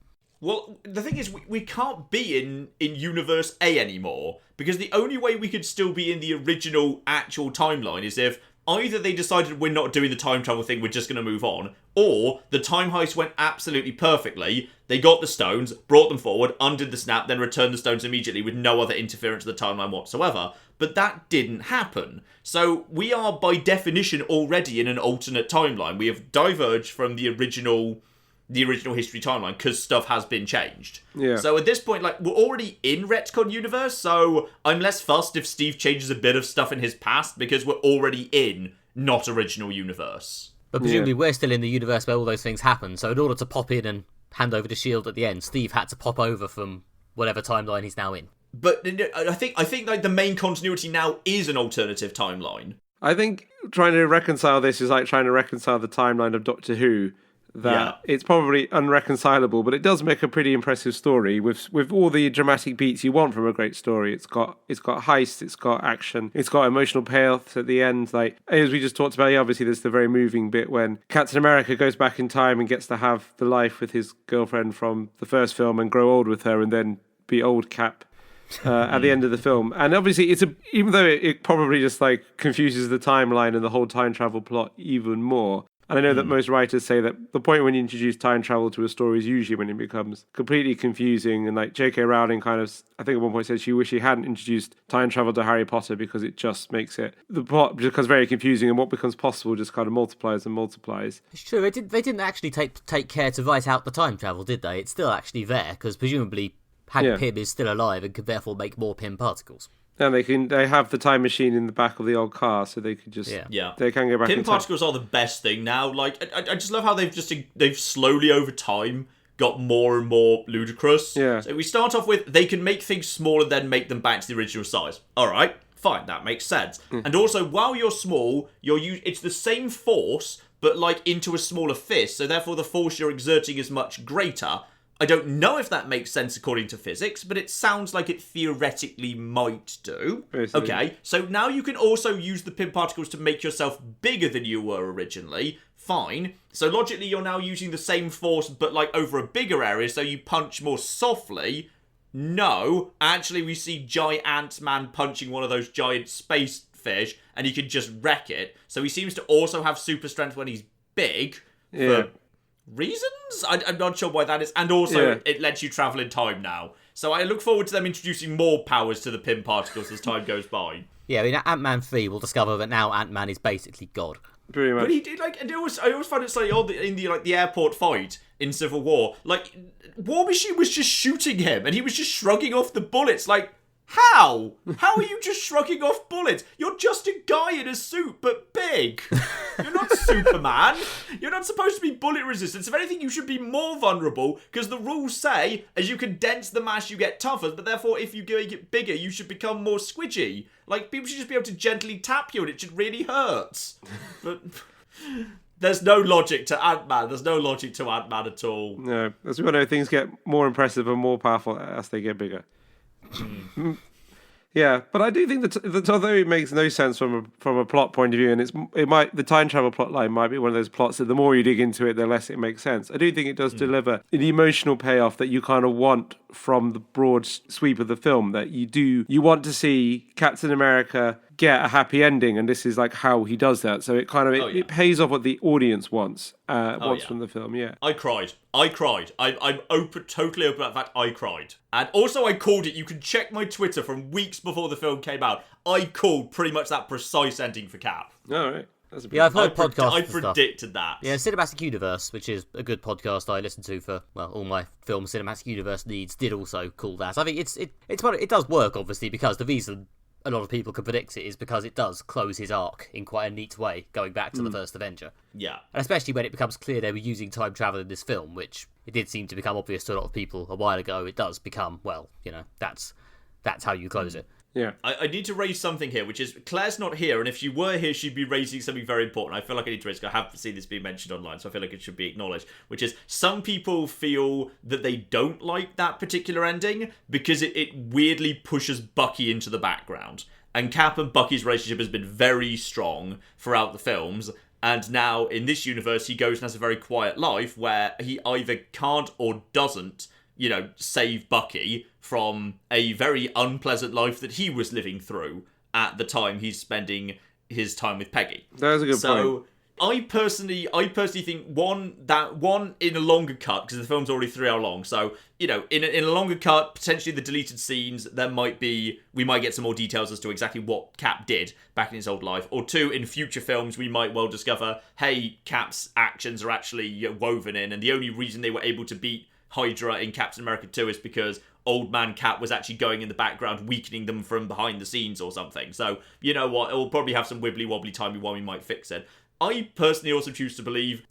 Well, the thing is, we can't be in Universe A anymore, because the only way we could still be in the original actual timeline is if either they decided we're not doing the time travel thing, we're just going to move on, or the time heist went absolutely perfectly, they got the stones, brought them forward, undid the snap, then returned the stones immediately with no other interference of the timeline whatsoever. But that didn't happen. So we are, by definition, already in an alternate timeline. We have diverged from the original history timeline because stuff has been changed. Yeah. So at this point, we're already in Retcon universe, so I'm less fussed if Steve changes a bit of stuff in his past because we're already in not original universe. But presumably we're still in the universe where all those things happen, so in order to pop in and hand over the shield at the end, Steve had to pop over from whatever timeline he's now in. But I think the main continuity now is an alternative timeline. I think trying to reconcile this is like trying to reconcile the timeline of Doctor Who. It's probably unreconcilable, but it does make a pretty impressive story with all the dramatic beats you want from a great story. It's got heist, it's got action, it's got emotional payoffs at the end. Like as we just talked about, obviously there's the very moving bit when Captain America goes back in time and gets to have the life with his girlfriend from the first film and grow old with her and then be old Cap. At the end of the film, and obviously even though it probably just confuses the timeline and the whole time travel plot even more. And I know that most writers say that the point when you introduce time travel to a story is usually when it becomes completely confusing. And J.K. Rowling I think at one point said she wished she hadn't introduced time travel to Harry Potter because it just makes the plot becomes very confusing, and what becomes possible just kind of multiplies and multiplies. It's true. They didn't actually take care to write out the time travel, did they? It's still actually there because presumably Hank Pym is still alive and could therefore make more Pym particles. And they have the time machine in the back of the old car, so they could just they can go back. Pym particles are the best thing now. I just love how they've slowly over time got more and more ludicrous. Yeah. So we start off with they can make things smaller, then make them back to the original size. All right, fine, that makes sense. And also, while you're small, it's the same force, but into a smaller fist. So therefore, the force you're exerting is much greater. I don't know if that makes sense according to physics, but it sounds like it theoretically might do. Basically. Okay, so now you can also use the Pym particles to make yourself bigger than you were originally. Fine. So logically, you're now using the same force, but over a bigger area, so you punch more softly. No, actually, we see giant Ant-Man punching one of those giant space fish, and he can just wreck it. So he seems to also have super strength when he's big. Yeah. For reasons? I'm not sure why that is. And also, it lets you travel in time now. So I look forward to them introducing more powers to the Pym particles as time goes by. Yeah, I mean, Ant-Man 3 will discover that now Ant-Man is basically God. Pretty much. But he did, and I always find it slightly odd that in the airport fight in Civil War, War Machine was just shooting him, and he was just shrugging off the bullets, how? How are you just shrugging off bullets? You're just a guy in a suit, but big. You're not Superman. You're not supposed to be bullet resistant. If anything, you should be more vulnerable, because the rules say, as you condense the mass, you get tougher, but therefore, if you make it bigger, you should become more squidgy. People should just be able to gently tap you, and it should really hurt. But there's no logic to Ant-Man. There's no logic to Ant-Man at all. No, as we all know, things get more impressive and more powerful as they get bigger. Yeah, but I do think that although it makes no sense from a plot point of view, and the time travel plot line might be one of those plots that the more you dig into it, the less it makes sense. I do think it does deliver an emotional payoff that you kind of want from the broad sweep of the film. That you want to see Captain America get a happy ending, and this is how he does that. So it kind of it pays off what the audience wants from the film. Yeah, I cried. I'm totally open about the fact I cried. And also I called it. You can check my Twitter from weeks before the film came out. I called pretty much that precise ending for Cap. all right. That's a Yeah, I've I, heard podcasts I and stuff. predicted that. Yeah, Cinematic Universe, which is a good podcast I listen to for all my film Cinematic Universe needs, did also call that. I think it does work obviously because the reason a lot of people can predict it is because it does close his arc in quite a neat way, going back to the first Avenger. Yeah. And especially when it becomes clear they were using time travel in this film, which it did seem to become obvious to a lot of people a while ago. It does become, well, that's how you close it. Yeah. I need to raise something here, which is Claire's not here, and if she were here, she'd be raising something very important. I feel like I need to raise it. I have seen this being mentioned online, so I feel like it should be acknowledged, which is some people feel that they don't like that particular ending because it weirdly pushes Bucky into the background. And Cap and Bucky's relationship has been very strong throughout the films, and now in this universe, he goes and has a very quiet life where he either can't or doesn't save Bucky from a very unpleasant life that he was living through at the time he's spending his time with Peggy. That's a good point. I personally think one in a longer cut, because the film's already 3 hour long, so in a longer cut, potentially the deleted scenes, we might get some more details as to exactly what Cap did back in his old life. Or 2, in future films, we might well discover, hey, Cap's actions are actually woven in, and the only reason they were able to beat Hydra in Captain America 2 is because Old Man Cap was actually going in the background, weakening them from behind the scenes or something. So, you know what, it will probably have some wibbly-wobbly timey-wimey we might fix it. I personally also choose to believe,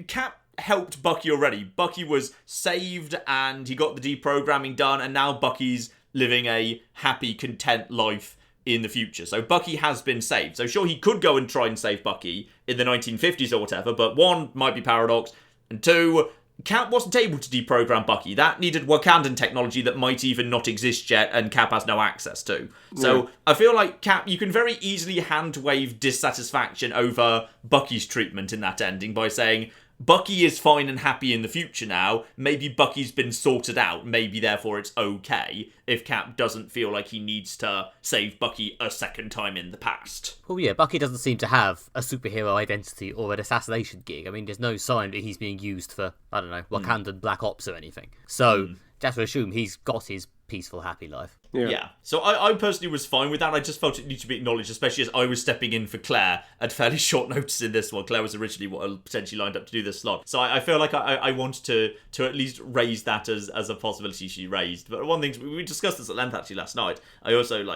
Cap helped Bucky already. Bucky was saved and he got the deprogramming done, and now Bucky's living a happy, content life in the future. So Bucky has been saved. So sure, he could go and try and save Bucky in the 1950s or whatever, but 1, might be paradox, and 2, Cap wasn't able to deprogram Bucky. That needed Wakandan technology that might even not exist yet, and Cap has no access to. So I feel like Cap, you can very easily hand-wave dissatisfaction over Bucky's treatment in that ending by saying, Bucky is fine and happy in the future now. Maybe Bucky's been sorted out. Maybe, therefore, it's okay if Cap doesn't feel like he needs to save Bucky a second time in the past. Well, yeah, Bucky doesn't seem to have a superhero identity or an assassination gig. I mean, there's no sign that he's being used for, I don't know, Wakandan Black Ops or anything. So, just to assume he's got his peaceful, happy life. Yeah. So I personally was fine with that. I just felt it needed to be acknowledged, especially as I was stepping in for Claire at fairly short notice in this one. Claire was originally potentially lined up to do this slot. So I feel like I wanted to at least raise that as a possibility she raised. But one thing, we discussed this at length actually last night. I also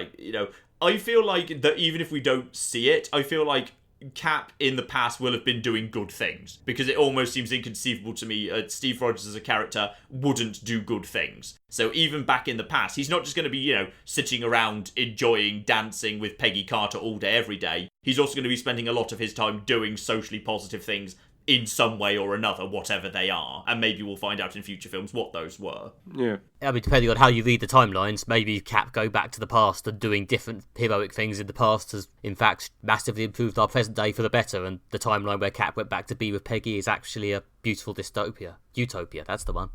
I feel like that even if we don't see it, I feel like Cap in the past will have been doing good things, because it almost seems inconceivable to me Steve Rogers as a character wouldn't do good things. So even back in the past, he's not just going to be, sitting around enjoying dancing with Peggy Carter all day every day. He's also going to be spending a lot of his time doing socially positive things in some way or another, whatever they are. And maybe we'll find out in future films what those were. Yeah. I mean, depending on how you read the timelines, maybe Cap going back to the past and doing different heroic things in the past has, in fact, massively improved our present day for the better, and the timeline where Cap went back to be with Peggy is actually a beautiful dystopia. Utopia, that's the one.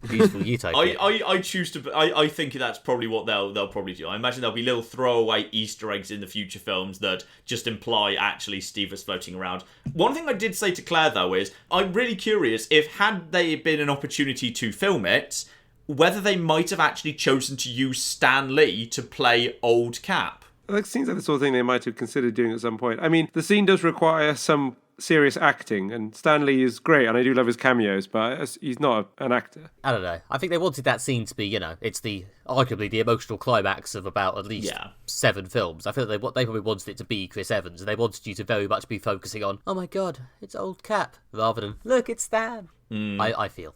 Beautiful utopia. I choose to... I think that's probably what they'll probably do. I imagine there'll be little throwaway Easter eggs in the future films that just imply actually Steve is floating around. One thing I did say to Claire, though, is I'm really curious if had there been an opportunity to film it, whether they might have actually chosen to use Stan Lee to play old Cap. That seems like the sort of thing they might have considered doing at some point. I mean, the scene does require some serious acting, and Stan Lee is great, and I do love his cameos, but he's not an actor. I don't know. I think they wanted that scene to be, it's arguably the emotional climax of about at least 7 films. I feel they probably wanted it to be Chris Evans, and they wanted you to very much be focusing on, oh my god, it's old Cap, rather than, look, it's Stan. I feel.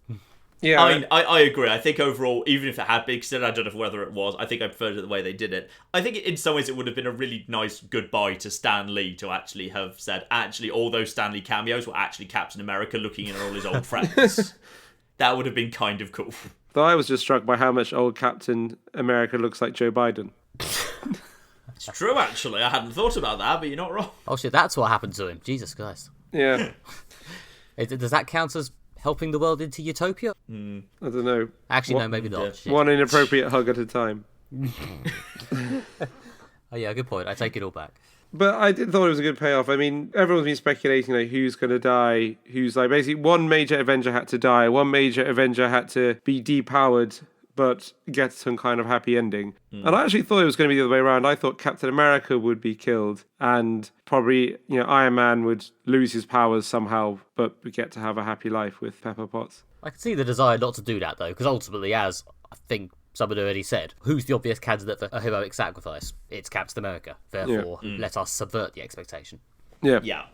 Yeah, I agree. I think overall, even if it had been considered, I don't know whether it was, I think I preferred it the way they did it. I think in some ways it would have been a really nice goodbye to Stan Lee to actually have said, actually, all those Stan Lee cameos were actually Captain America looking in at all his old friends. That would have been kind of cool. Though I was just struck by how much old Captain America looks like Joe Biden. It's true, actually. I hadn't thought about that, but you're not wrong. Oh shit, that's what happened to him. Jesus Christ. Yeah. Does that count as helping the world into utopia? I don't know. Actually, no, maybe not. Shit. One inappropriate hug at a time. Oh yeah, good point. I take it all back. But I did thought it was a good payoff. I mean, everyone's been speculating who's going to die, who's basically one major Avenger had to die, one major Avenger had to be depowered but get some kind of happy ending. And I actually thought it was going to be the other way around. I thought Captain America would be killed and probably, Iron Man would lose his powers somehow, but we get to have a happy life with Pepper Potts. I can see the desire not to do that, though, because ultimately, as I think someone already said, who's the obvious candidate for a heroic sacrifice? It's Captain America. Therefore, let us subvert the expectation. Yeah. Yeah.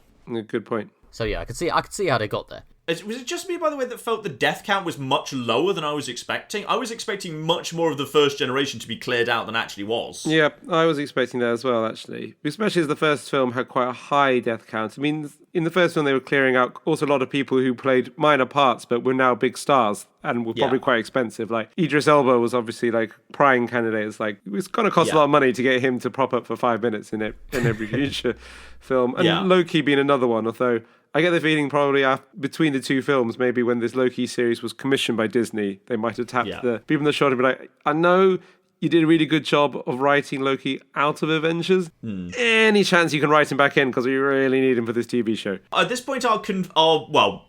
Good point. So yeah, I could see how they got there. Was it just me, by the way, that felt the death count was much lower than I was expecting? I was expecting much more of the first generation to be cleared out than actually was. Yeah, I was expecting that as well, actually. Especially as the first film had quite a high death count. I mean, in the first film, they were clearing out also a lot of people who played minor parts but were now big stars and were probably quite expensive. Like, Idris Elba was obviously, like, prime candidate. It's like, it's going to cost a lot of money to get him to prop up for 5 minutes in every future film. And Loki being another one, although I get the feeling probably between the two films, maybe when this Loki series was commissioned by Disney, they might have tapped the people on the shoulder and be like, I know you did a really good job of writing Loki out of Avengers. Any chance you can write him back in, because we really need him for this TV show? At this point, our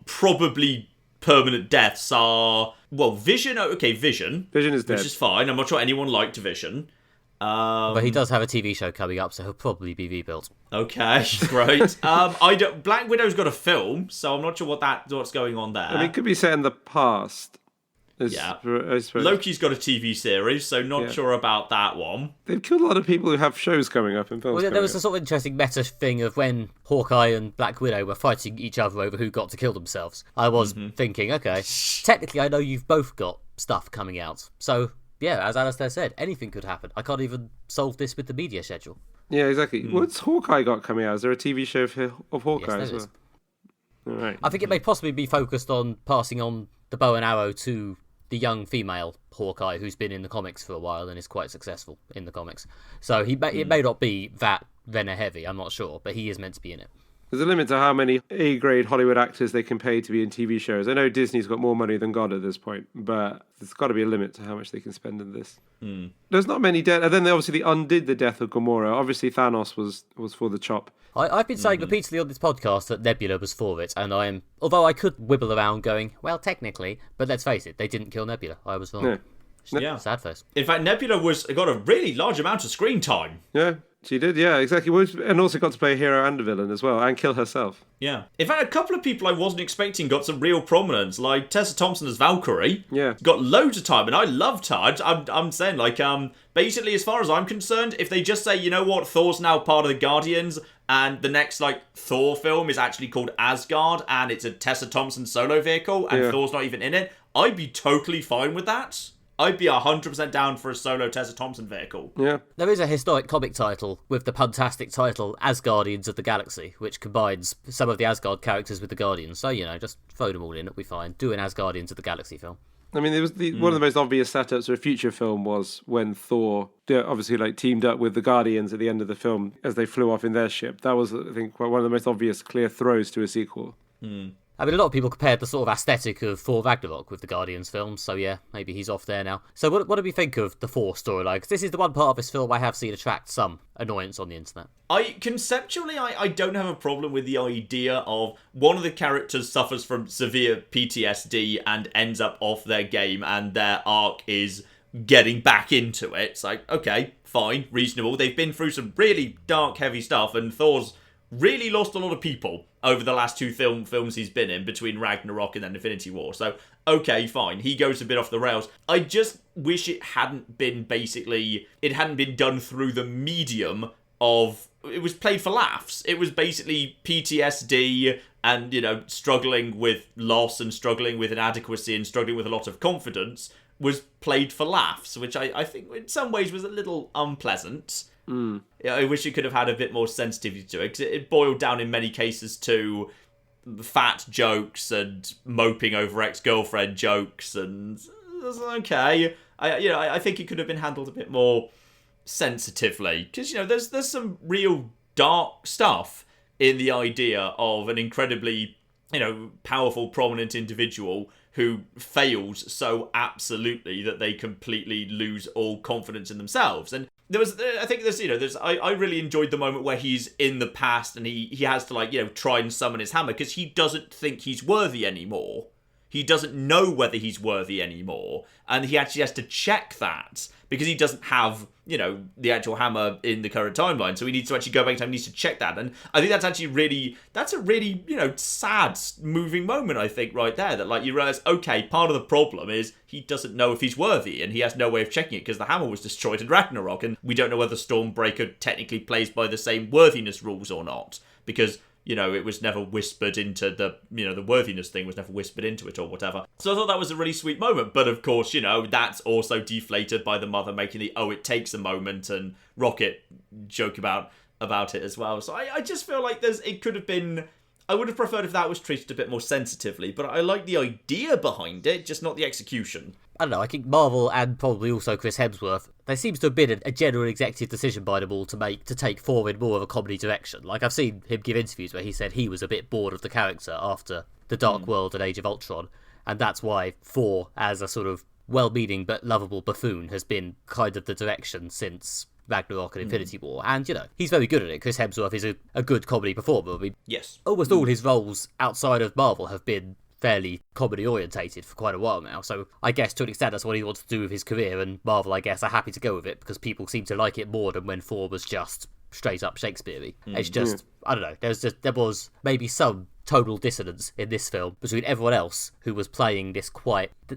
probably permanent deaths are, Vision. Okay, Vision. Vision is dead. Which is fine. I'm not sure anyone liked Vision. But he does have a TV show coming up, so he'll probably be rebuilt. Okay, great. Black Widow's got a film, so I'm not sure what's going on there. I mean, it could be set in the past. I suppose. Loki's got a TV series, so not sure about that one. They've killed a lot of people who have shows coming up in films. Well, there was a sort of interesting meta thing of when Hawkeye and Black Widow were fighting each other over who got to kill themselves. I was thinking, okay, technically I know you've both got stuff coming out, so yeah, as Alistair said, anything could happen. I can't even solve this with the media schedule. Yeah, exactly. What's Hawkeye got coming out? Is there a TV show of Hawkeye as well? All right. I think it may possibly be focused on passing on the bow and arrow to the young female Hawkeye who's been in the comics for a while and is quite successful in the comics. So it may not be that Venner heavy, I'm not sure, but he is meant to be in it. There's a limit to how many A-grade Hollywood actors they can pay to be in TV shows. I know Disney's got more money than God at this point, but there's got to be a limit to how much they can spend in this. There's not many deaths. And then they undid the death of Gamora. Obviously, Thanos was for the chop. I've been saying repeatedly on this podcast that Nebula was for it, and although I could wibble around going, well, technically, but let's face it, they didn't kill Nebula. I was wrong. Yeah. Sad face. In fact, Nebula got a really large amount of screen time. Yeah, she did. Yeah, exactly. And also got to play a hero and a villain as well, and kill herself. Yeah. In fact, a couple of people I wasn't expecting got some real prominence, like Tessa Thompson as Valkyrie. Yeah. Got loads of time, and I loved her. I'm saying, basically, as far as I'm concerned, if they just say, you know what, Thor's now part of the Guardians, and the next, Thor film is actually called Asgard, and it's a Tessa Thompson solo vehicle, and Thor's not even in it, I'd be totally fine with that. I'd be 100% down for a solo Tessa Thompson vehicle. Yeah. There is a historic comic title with the fantastic title Asgardians of the Galaxy, which combines some of the Asgard characters with the Guardians. So, just throw them all in, it'll be fine. Do an Asgardians of the Galaxy film. I mean, it was one of the most obvious setups for a future film was when Thor obviously teamed up with the Guardians at the end of the film as they flew off in their ship. That was, I think, one of the most obvious clear throws to a sequel. I mean, a lot of people compared the sort of aesthetic of Thor Ragnarok with the Guardians films, so yeah, maybe he's off there now. So what do we think of the Thor storyline? Because this is the one part of this film I have seen attract some annoyance on the internet. Conceptually, I don't have a problem with the idea of one of the characters suffers from severe PTSD and ends up off their game, and their arc is getting back into it. It's like, okay, fine, reasonable. They've been through some really dark, heavy stuff, and Thor's really lost a lot of people over the last two films he's been in, between Ragnarok and then Infinity War. So, okay, fine. He goes a bit off the rails. I just wish it hadn't been done through the medium of, it was played for laughs. It was basically PTSD and, struggling with loss and struggling with inadequacy and struggling with a lot of confidence was played for laughs, which I think in some ways was a little unpleasant. I wish it could have had a bit more sensitivity to it, because it boiled down in many cases to fat jokes and moping over ex-girlfriend jokes, and okay. I think it could have been handled a bit more sensitively, because there's some real dark stuff in the idea of an incredibly powerful, prominent individual who fails so absolutely that they completely lose all confidence in themselves. And I really enjoyed the moment where he's in the past and he has to try and summon his hammer because he doesn't think he's worthy anymore. he doesn't know whether he's worthy anymore, and he actually has to check that because he doesn't have, the actual hammer in the current timeline. So he needs to actually go back in time, he needs to check that. And I think that's a really, sad, moving moment, I think, right there. That, like, you realise, okay, part of the problem is he doesn't know if he's worthy, and he has no way of checking it because the hammer was destroyed in Ragnarok, and we don't know whether Stormbreaker technically plays by the same worthiness rules or not, because it was never whispered into the worthiness thing was never whispered into it or whatever. So I thought that was a really sweet moment. But of course, that's also deflated by the mother making the, it takes a moment, and Rocket joke about it as well. So I just feel like it could have been, I would have preferred if that was treated a bit more sensitively, but I like the idea behind it, just not the execution. I don't know, I think Marvel and probably also Chris Hemsworth, there seems to have been a general executive decision by them all to take Thor in more of a comedy direction. Like, I've seen him give interviews where he said he was a bit bored of the character after The Dark World and Age of Ultron, and that's why Thor, as a sort of well-meaning but lovable buffoon, has been kind of the direction since Ragnarok and Infinity War. And, he's very good at it. Chris Hemsworth is a good comedy performer. I mean, yes. Almost all his roles outside of Marvel have been fairly comedy orientated for quite a while now, so I guess to an extent that's what he wants to do with his career, and Marvel, I guess, are happy to go with it because people seem to like it more than when Thor was just straight up Shakespeare-y. It's just, I don't know, there was maybe some tonal dissonance in this film between everyone else who was playing this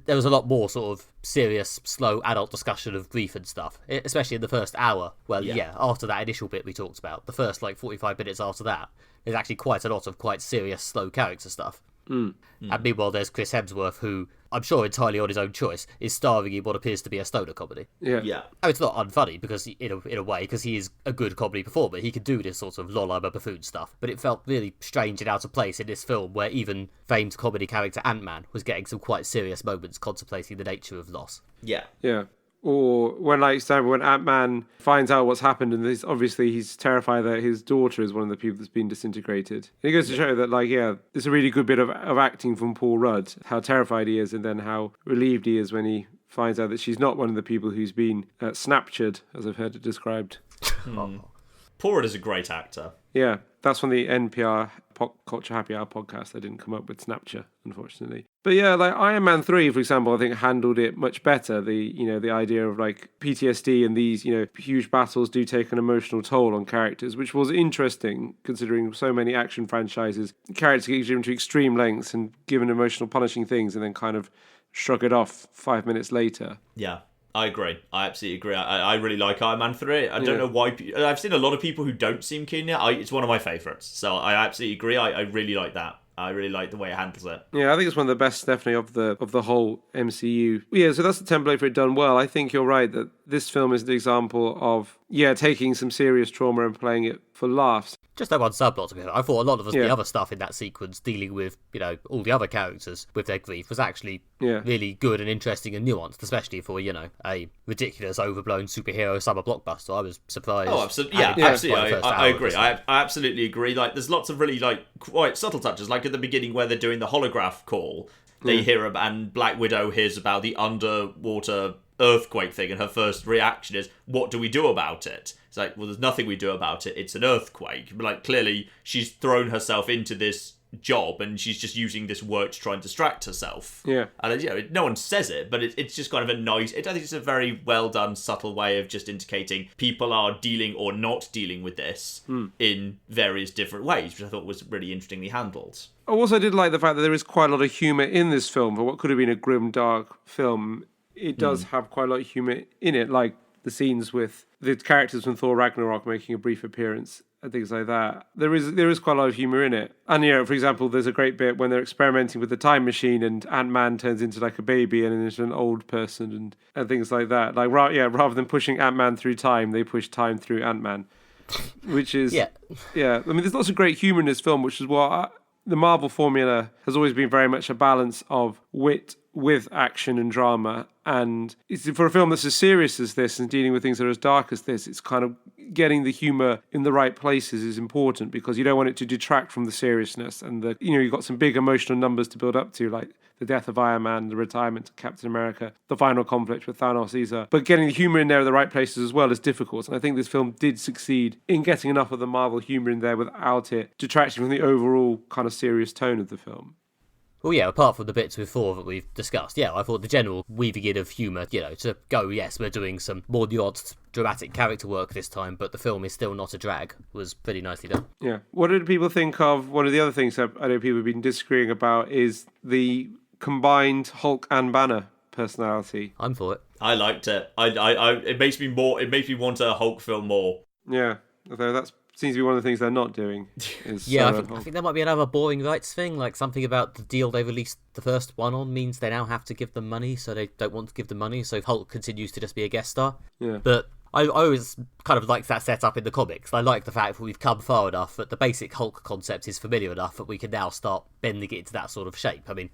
there was a lot more sort of serious, slow adult discussion of grief and stuff, especially in the first hour. Well, after that initial bit we talked about, the first 45 minutes after that, there's actually quite a lot of quite serious, slow character stuff. And meanwhile, there's Chris Hemsworth, who, I'm sure entirely on his own choice, is starring in what appears to be a stoner comedy. Yeah. I mean, it's not unfunny, because in a way, because he is a good comedy performer. He can do this sort of lol, I'm a buffoon stuff. But it felt really strange and out of place in this film, where even famed comedy character Ant-Man was getting some quite serious moments contemplating the nature of loss. Yeah. Yeah. Or when Ant-Man finds out what's happened, and he's terrified that his daughter is one of the people that's been disintegrated. And it goes to show that, it's a really good bit of acting from Paul Rudd, how terrified he is, and then how relieved he is when he finds out that she's not one of the people who's been snaptured, as I've heard it described. Paul Rudd is a great actor. Yeah, that's from the NPR Pop Culture Happy Hour podcast. I didn't come up with Snapchat, unfortunately. But yeah, like Iron Man 3, for example, I think handled it much better. The idea of like PTSD and these, huge battles do take an emotional toll on characters, which was interesting considering so many action franchises, characters get driven to extreme lengths and given emotional punishing things and then kind of shrug it off 5 minutes later. Yeah. I agree. I absolutely agree. I really like Iron Man 3. I don't know why. I've seen a lot of people who don't seem keen yet. It's one of my favourites. So I absolutely agree. I really like that. I really like the way it handles it. Yeah, I think it's one of the best, definitely, of the whole MCU. Yeah, so that's the template for it done well. I think you're right that this film is an example of, taking some serious trauma and playing it for laughs. Just that one subplot to be honest. I thought a lot of the other stuff in that sequence dealing with, all the other characters with their grief was actually really good and interesting and nuanced, especially for, a ridiculous, overblown superhero summer blockbuster. I was surprised. Oh, absolutely. Yeah, absolutely. I agree. I absolutely agree. Like, there's lots of really, quite subtle touches. Like at the beginning where they're doing the holograph call, they hear and Black Widow hears about the underwater earthquake thing, and her first reaction is, what do we do about it? It's like, well, there's nothing we do about it. It's an earthquake. But clearly she's thrown herself into this job and she's just using this work to try and distract herself. Yeah. And no one says it, but it's just kind of a nice, I think it's a very well done, subtle way of just indicating people are dealing or not dealing with this in various different ways, which I thought was really interestingly handled. I also did like the fact that there is quite a lot of humour in this film for what could have been a grim, dark film. It does have quite a lot of humour in it, like the scenes with the characters from Thor Ragnarok making a brief appearance and things like that. There is quite a lot of humour in it. And, for example, there's a great bit when they're experimenting with the time machine and Ant-Man turns into like a baby and then into an old person and things like that. Like, rather than pushing Ant-Man through time, they push time through Ant-Man, which is... Yeah. I mean, there's lots of great humour in this film, which is what... the Marvel formula has always been very much a balance of wit with action and drama. And for a film that's as serious as this and dealing with things that are as dark as this, it's kind of getting the humour in the right places is important because you don't want it to detract from the seriousness. And you've got some big emotional numbers to build up to, like the death of Iron Man, the retirement of Captain America, the final conflict with Thanos Caesar. But getting the humour in there in the right places as well is difficult. And I think this film did succeed in getting enough of the Marvel humour in there without it detracting from the overall kind of serious tone of the film. Well, yeah, apart from the bits before that we've discussed, yeah, I thought the general weaving in of humour, to go, yes, we're doing some more nuanced, dramatic character work this time, but the film is still not a drag, was pretty nicely done. Yeah. What did people think of, one of the other things that I know people have been disagreeing about is the combined Hulk and Banner personality. I'm for it. I liked it. It makes me want a Hulk film more. Yeah, although that seems to be one of the things they're not doing. Yeah, I think there might be another boring rights thing, like something about the deal they released the first one on means they now have to give them money, so they don't want to give them money, so Hulk continues to just be a guest star. Yeah. But I always kind of liked that setup in the comics. I like the fact that we've come far enough that the basic Hulk concept is familiar enough that we can now start bending it into that sort of shape. I mean,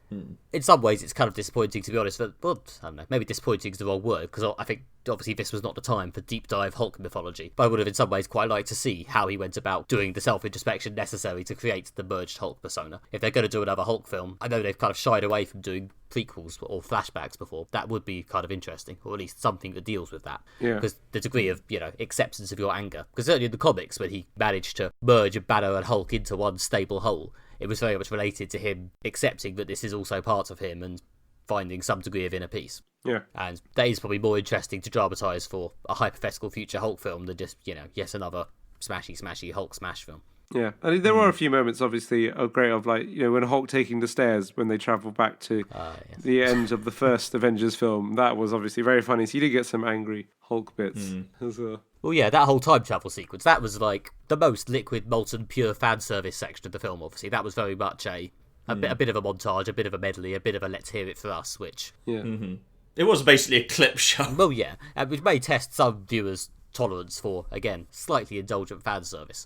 in some ways it's kind of disappointing, to be honest, but I don't know, maybe disappointing is the wrong word, because I think obviously this was not the time for deep dive Hulk mythology, but I would have in some ways quite liked to see how he went about doing the self-introspection necessary to create the merged Hulk persona. If they're going to do another Hulk film, I know they've kind of shied away from doing prequels or flashbacks before. That would be kind of interesting, or at least something that deals with that. Yeah. Because the degree of, acceptance of your anger. Because certainly in the comics, when he managed to merge Banner and Hulk into one stable whole, it was very much related to him accepting that this is also part of him and finding some degree of inner peace. Yeah. And that is probably more interesting to dramatise for a hypothetical future Hulk film than just, yes, another smashy Hulk smash film. Yeah, and there were a few moments, obviously, great of when Hulk taking the stairs when they travel back to Yes. the end of the first Avengers film. That was obviously very funny. So you did get some angry Hulk bits as well. Well, yeah, that whole time travel sequence, that was like the most liquid, molten, pure fan service section of the film, obviously. That was very much a bit of a montage, a bit of a medley, a bit of a let's hear it for us, which... Yeah. Mm-hmm. It was basically a clip show. Well, yeah, which may test some viewers' tolerance for, again, slightly indulgent fan service.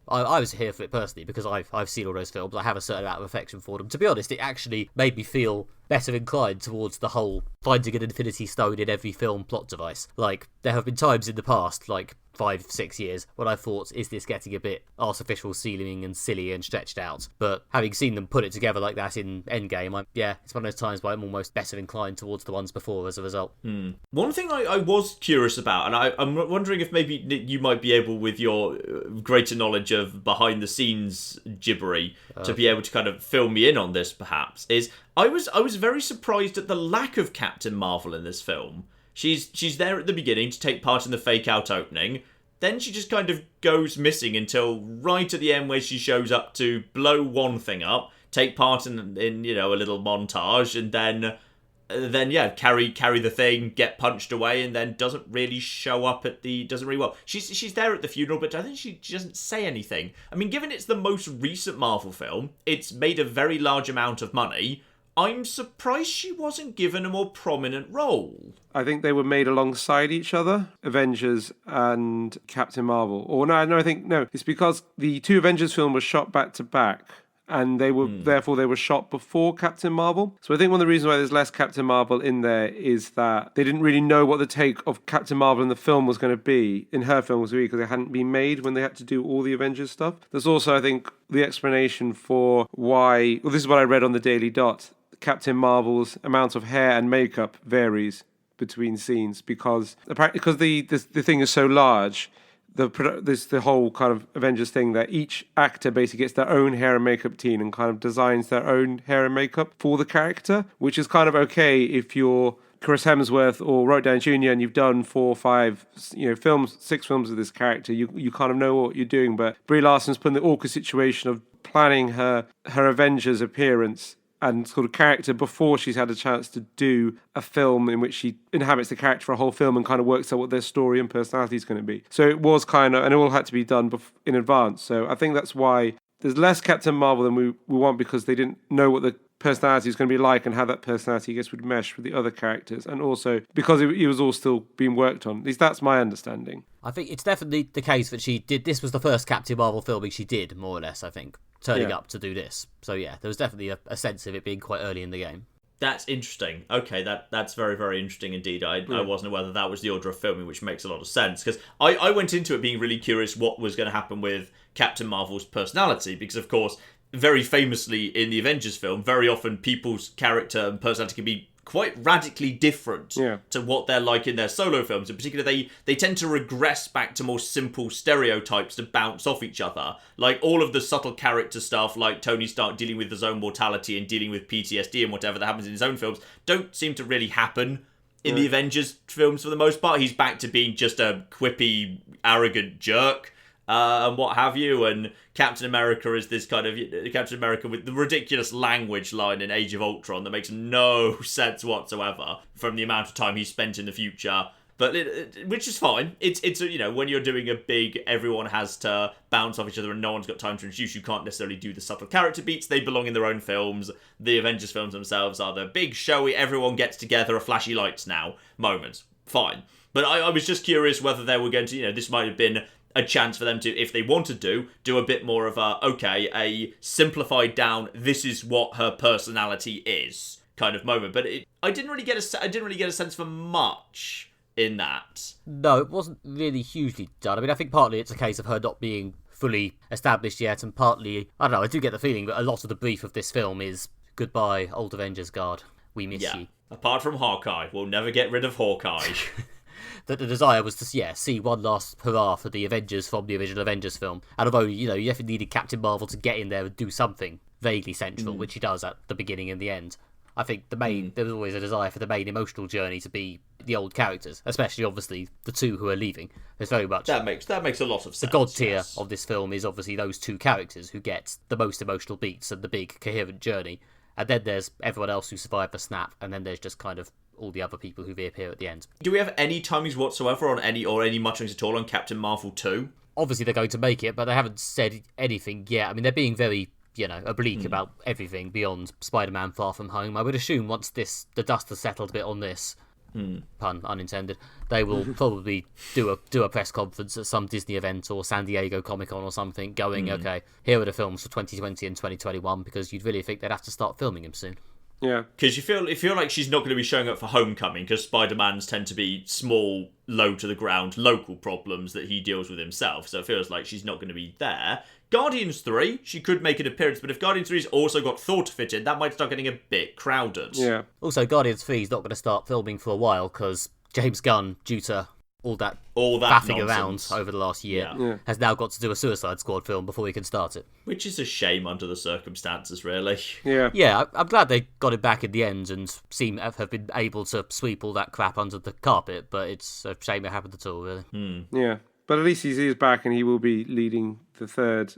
I was here for it personally because I've seen all those films. I have a certain amount of affection for them. To be honest, it actually made me feel better inclined towards the whole finding an Infinity Stone in every film plot device. Like, there have been times in the past, like 5-6 years, when I thought, is this getting a bit artificial seeming and silly and stretched out? But having seen them put it together like that in Endgame, it's one of those times where I'm almost better inclined towards the ones before as a result. One thing I was curious about, and I'm wondering if maybe you might be able, with your greater knowledge of behind-the-scenes gibbery, to be able to kind of fill me in on this, perhaps, is I was very surprised at the lack of Captain Marvel in this film. She's there at the beginning to take part in the fake-out opening. Then she just kind of goes missing until right at the end, where she shows up to blow one thing up, take part in a little montage, and then carry the thing, get punched away, and then doesn't really show up doesn't really well. She's there at the funeral, but I think she doesn't say anything. I mean, given it's the most recent Marvel film, it's made a very large amount of money. I'm surprised she wasn't given a more prominent role. I think they were made alongside each other, Avengers and Captain Marvel. Or no, it's because the two Avengers films were shot back to back, and they were therefore they were shot before Captain Marvel. So I think one of the reasons why there's less Captain Marvel in there is that they didn't really know what the take of Captain Marvel in the film was going to be, in her film was going to be, because it hadn't been made when they had to do all the Avengers stuff. There's also, I think, the explanation for why, well, this is what I read on the Daily Dot, Captain Marvel's amount of hair and makeup varies between scenes because the thing is so large. The whole kind of Avengers thing that each actor basically gets their own hair and makeup team and kind of designs their own hair and makeup for the character, which is kind of okay if you're Chris Hemsworth or Robert Downey Jr. and you've done 4 or 5 films, 6 films of this character. You kind of know what you're doing, but Brie Larson's put in the awkward situation of planning her Avengers appearance and sort of character before she's had a chance to do a film in which she inhabits the character for a whole film and kind of works out what their story and personality is going to be. So it was kind of, and it all had to be done in advance. So I think that's why there's less Captain Marvel than we want, because they didn't know what the personality is going to be like and how that personality, I guess, would mesh with the other characters. And also because it was all still being worked on. At least that's my understanding. I think it's definitely the case that this was the first Captain Marvel filming she did, more or less, I think, turning up to do this. So yeah, there was definitely a sense of it being quite early in the game. That's interesting. Okay, that's very, very interesting indeed. I wasn't aware that was the order of filming, which makes a lot of sense, because I went into it being really curious what was going to happen with Captain Marvel's personality, because of course, very famously in the Avengers film, very often people's character and personality can be quite radically different Yeah. to what they're like in their solo films. In particular, they tend to regress back to more simple stereotypes to bounce off each other. Like all of the subtle character stuff, like Tony Stark dealing with his own mortality and dealing with PTSD and whatever that happens in his own films, don't seem to really happen in the Avengers films for the most part. He's back to being just a quippy, arrogant jerk. And what have you, and Captain America is this kind of Captain America with the ridiculous language line in Age of Ultron that makes no sense whatsoever from the amount of time he spent in the future. But which is fine. It's when you're doing a big, everyone has to bounce off each other and no one's got time to introduce. You can't necessarily do the subtle character beats. They belong in their own films. The Avengers films themselves are the big, showy, everyone gets together, a flashy lights now moments. Fine. But I was just curious whether they were going to, this might have been a chance for them to, if they wanted to, do a bit more of a simplified down, this is what her personality is kind of moment. But I didn't really get a sense for much in that. No, it wasn't really hugely done. I mean, I think partly it's a case of her not being fully established yet, and partly, I don't know, I do get the feeling that a lot of the brief of this film is goodbye, old Avengers guard. We miss you. Apart from Hawkeye, we'll never get rid of Hawkeye. That the desire was to see one last hurrah for the Avengers from the original Avengers film. And although, you definitely needed Captain Marvel to get in there and do something vaguely central, which he does at the beginning and the end, I think there was always a desire for the main emotional journey to be the old characters, especially, obviously, the two who are leaving. There's very much... That makes a lot of sense. The god tier of this film is obviously those two characters who get the most emotional beats and the big, coherent journey. And then there's everyone else who survived the snap, and then there's just kind of all the other people who reappear at the end. Do we have any timings whatsoever on any mutterings at all on Captain Marvel 2? Obviously they're going to make it, but they haven't said anything yet. I mean, they're being very, oblique about everything beyond Spider-Man Far From Home. I would assume once the dust has settled a bit on this, pun unintended, they will probably do a press conference at some Disney event or San Diego Comic-Con or something, going, okay, here are the films for 2020 and 2021, because you'd really think they'd have to start filming them soon. Yeah. Because you feel like she's not going to be showing up for Homecoming, because Spider-Mans tend to be small, low to the ground, local problems that he deals with himself, so it feels like she's not going to be there. Guardians 3, she could make an appearance, but if Guardians 3's also got Thor to fit in, that might start getting a bit crowded. Yeah. Also, Guardians 3 is not going to start filming for a while, because James Gunn, due to all that faffing around over the last year, has now got to do a Suicide Squad film before he can start it. Which is a shame under the circumstances, really. Yeah. Yeah, I'm glad they got it back in the end and seem to have been able to sweep all that crap under the carpet, but it's a shame it happened at all, really. Yeah. But at least he is back, and he will be leading the third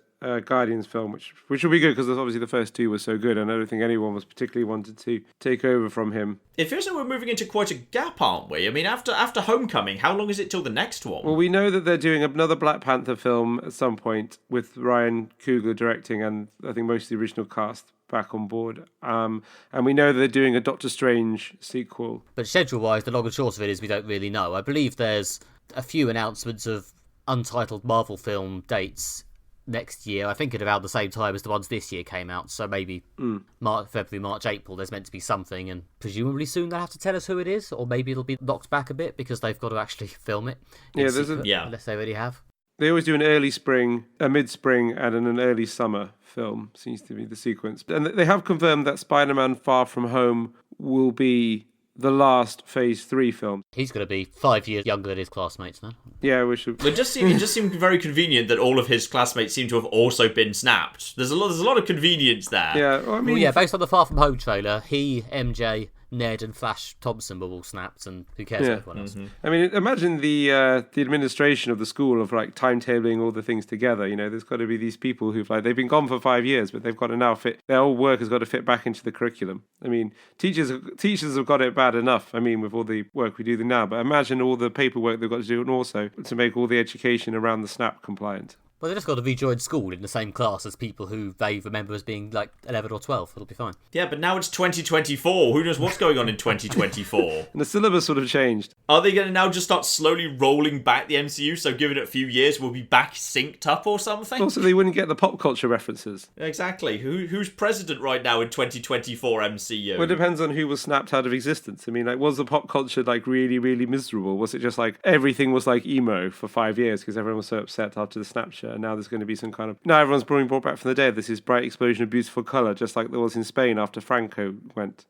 Guardians film, which will be good, because obviously the first two were so good, and I don't think anyone was particularly wanted to take over from him. It feels like we're moving into quite a gap, aren't we? I mean, after Homecoming, how long is it till the next one? Well, we know that they're doing another Black Panther film at some point with Ryan Coogler directing, and I think most of the original cast back on board. And we know they're doing a Doctor Strange sequel. But schedule-wise, the long and short of it is we don't really know. I believe there's a few announcements of untitled Marvel film dates next year. I think at around the same time as the ones this year came out, so maybe February, March, April there's meant to be something, and presumably soon they'll have to tell us who it is, or maybe it'll be knocked back a bit because they've got to actually film it unless they already have. They always do an early spring, a mid-spring, and an early summer film, seems to be the sequence. And they have confirmed that Spider-Man Far From Home will be the last Phase 3 film. He's going to be 5 years younger than his classmates now. Yeah, we should. It just seemed very convenient that all of his classmates seem to have also been snapped. There's a lot of convenience there. Yeah, well, I mean, based on the Far From Home trailer, he, MJ, Ned and Flash Thompson were all snapped, and who cares about everyone else? I mean, imagine the administration of the school of timetabling all the things together. There's got to be these people who've they've been gone for 5 years, but they've got to now fit their old work has got to fit back into the curriculum. I mean, teachers have got it bad enough. I mean, with all the work we do now, but imagine all the paperwork they've got to do, and also to make all the education around the SNAP compliant. Well, they just got to rejoin school in the same class as people who they remember as being 11 or 12. It'll be fine. Yeah, but now it's 2024. Who knows what's going on in 2024? And the syllabus sort of changed. Are they going to now just start slowly rolling back the MCU, so given it a few years, we'll be back synced up or something? Also, they wouldn't get the pop culture references. Exactly. Who's president right now in 2024 MCU? Well, it depends on who was snapped out of existence. I mean, was the pop culture really, really miserable? Was it just everything was emo for 5 years because everyone was so upset after the Snapchat? And now there's going to be some kind of... Now everyone's being brought back from the dead. This is bright explosion of beautiful colour, just like there was in Spain after Franco went.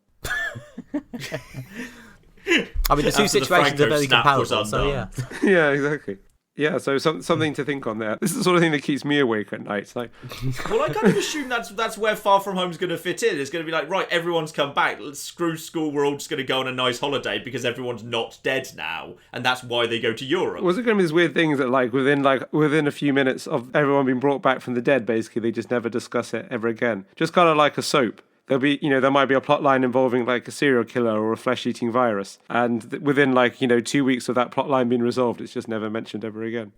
I mean, the two After the situations are Franco very snap was comparable, so yeah. undone. Yeah, exactly. Yeah, so something to think on there. This is the sort of thing that keeps me awake at night. It's like, Well, I kind of assume that's where Far From Home's going to fit in. It's going to be like, right, everyone's come back. Let's screw school. We're all just going to go on a nice holiday because everyone's not dead now, and that's why they go to Europe. was it going to be these weird things that within a few minutes of everyone being brought back from the dead, basically they just never discuss it ever again, just kind of like a soap. There'll be, there might be a plot line involving like a serial killer or a flesh-eating virus, and within 2 weeks of that plot line being resolved, it's just never mentioned ever again.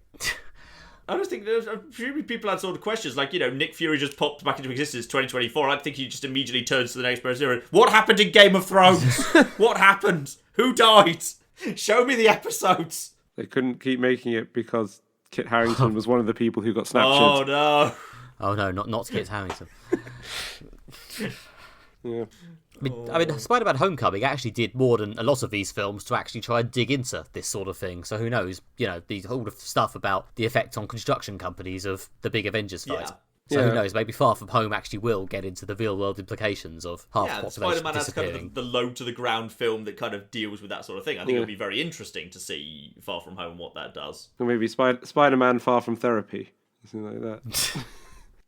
I just think presumably people had sort of questions like, Nick Fury just popped back into existence 2024. I think he just immediately turns to the next person and, what happened in Game of Thrones? What happened? Who died? Show me the episodes. They couldn't keep making it because Kit Harington was one of the people who got snapshots. Oh no. Oh no, not Kit Harington. Yeah. I mean, Spider-Man Homecoming actually did more than a lot of these films to actually try and dig into this sort of thing. So who knows? All the stuff about the effect on construction companies of the big Avengers fight. Yeah. So Yeah. who knows? Maybe Far From Home actually will get into the real-world implications of half the population Spider-Man has kind disappearing. of the low-to-the-ground film that kind of deals with that sort of thing. I think it'll be very interesting to see Far From Home what that does. Or maybe Spider-Man Far From Therapy, something like that.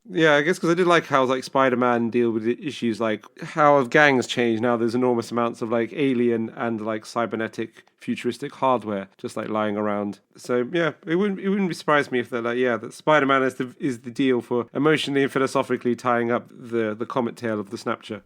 Yeah, I guess because I did like how Spider-Man deal with the issues like how have gangs changed now. There's enormous amounts of alien and cybernetic futuristic hardware just lying around. So yeah, it wouldn't be surprised me if they're that Spider-Man is the deal for emotionally and philosophically tying up the comet tail of the Snapchat.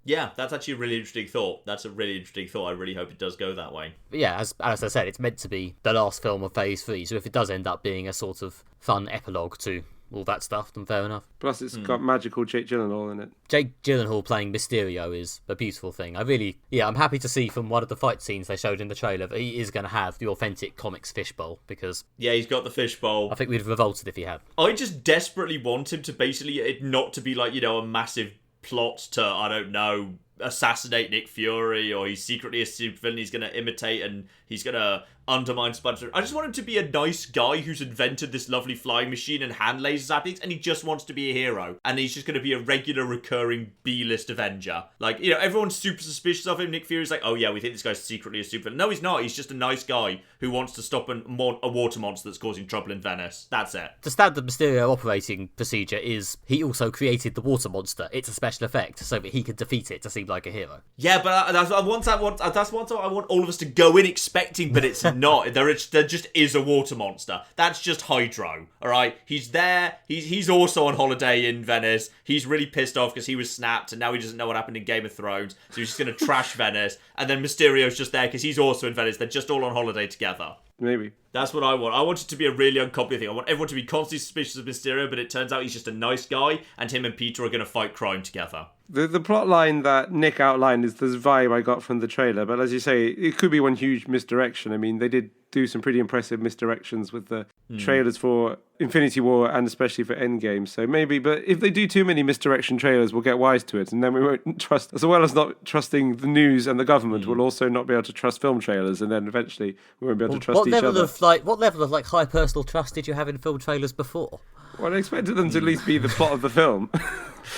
Yeah, that's actually a really interesting thought. That's a really interesting thought. I really hope it does go that way. But yeah, as I said, it's meant to be the last film of Phase 3, so if it does end up being a sort of fun epilogue to all that stuff, then fair enough. Plus, it's got magical Jake Gyllenhaal in it. Jake Gyllenhaal playing Mysterio is a beautiful thing. I'm happy to see from one of the fight scenes they showed in the trailer that he is going to have the authentic comics fishbowl, because Yeah, he's got the fishbowl. I think we'd have revolted if he had. I just desperately want him to basically, it not to be a massive plot to, I don't know, assassinate Nick Fury, or he's secretly a supervillain he's going to imitate and he's going to undermine Spider-Man. I just want him to be a nice guy who's invented this lovely flying machine and hand lasers at things, and he just wants to be a hero. And he's just going to be a regular, recurring B-list Avenger. Everyone's super suspicious of him. Nick Fury's like, oh yeah, we think this guy's secretly a supervillain. No, he's not. He's just a nice guy who wants to stop a water monster that's causing trouble in Venice. That's it. The standard Mysterio operating procedure is he also created the water monster. It's a special effect so that he can defeat it to seem like a hero. Yeah, but that's what I want all of us to go in expecting, but it's not. There just is a water monster. That's just Hydro, alright? He's there. He's also on holiday in Venice. He's really pissed off because he was snapped and now he doesn't know what happened in Game of Thrones. So he's just going to trash Venice. And then Mysterio's just there because he's also in Venice. They're just all on holiday together. Maybe. That's what I want. I want it to be a really uncomplicated thing. I want everyone to be constantly suspicious of Mysterio, but it turns out he's just a nice guy, and him and Peter are going to fight crime together. The plot line that Nick outlined is this vibe I got from the trailer, but as you say, it could be one huge misdirection. I mean, they did do some pretty impressive misdirections with the trailers for Infinity War and especially for Endgame. So maybe, but if they do too many misdirection trailers, we'll get wise to it, and then we won't trust, as well as not trusting the news and the government, we'll also not be able to trust film trailers, and then eventually we won't be able to trust each other. What level of high personal trust did you have in film trailers before? Well, I expected them to at least be the plot of the film.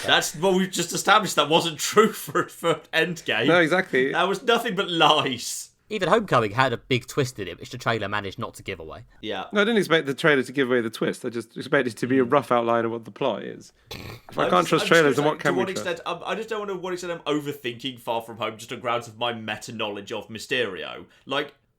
That's what we've just established. That wasn't true for Endgame. No, exactly. That was nothing but lies. Even Homecoming had a big twist in it, which the trailer managed not to give away. Yeah. No, I didn't expect the trailer to give away the twist. I just expected it to be a rough outline of what the plot is. If I can't trust trailers, then what can we trust? I just don't know to what extent I'm overthinking Far From Home just on grounds of my meta-knowledge of Mysterio.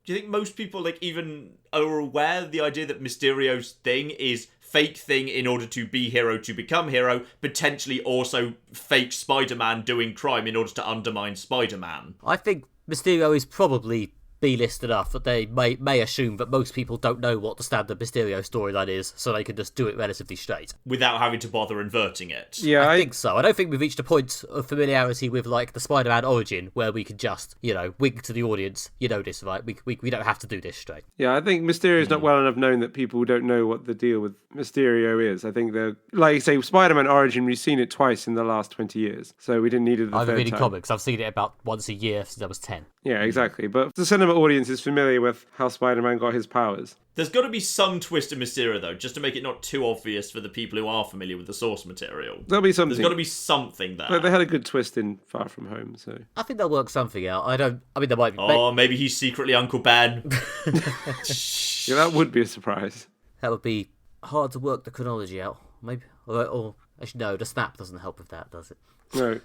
Do you think most people, even are aware of the idea that Mysterio's thing is fake thing in order to be hero to become hero, potentially also fake Spider-Man doing crime in order to undermine Spider-Man? I think Mysterio is probably B-list enough that they may assume that most people don't know what the standard Mysterio storyline is, so they can just do it relatively straight. Without having to bother inverting it. Yeah, I think so. I don't think we've reached a point of familiarity with the Spider-Man origin where we can just, wink to the audience, this, right? We don't have to do this straight. Yeah, I think Mysterio's not well enough known that people don't know what the deal with Mysterio is. I think they're, like you say, Spider-Man origin, we've seen it twice in the last 20 years, so we didn't need it the I've been third reading time. comics. I've seen it about once a year since I was 10. Yeah, exactly. But the cinema cinema audience is familiar with how Spider-Man got his powers. There's got to be some twist in Mysterio, though, just to make it not too obvious for the people who are familiar with the source material. There'll be something. There's got to be something there. They had a good twist in Far From Home, so... I think they'll work something out. I mean, there might be... Oh, maybe he's secretly Uncle Ben. Yeah, that would be a surprise. That would be hard to work the chronology out. Maybe. Or actually, no, the snap doesn't help with that, does it? No.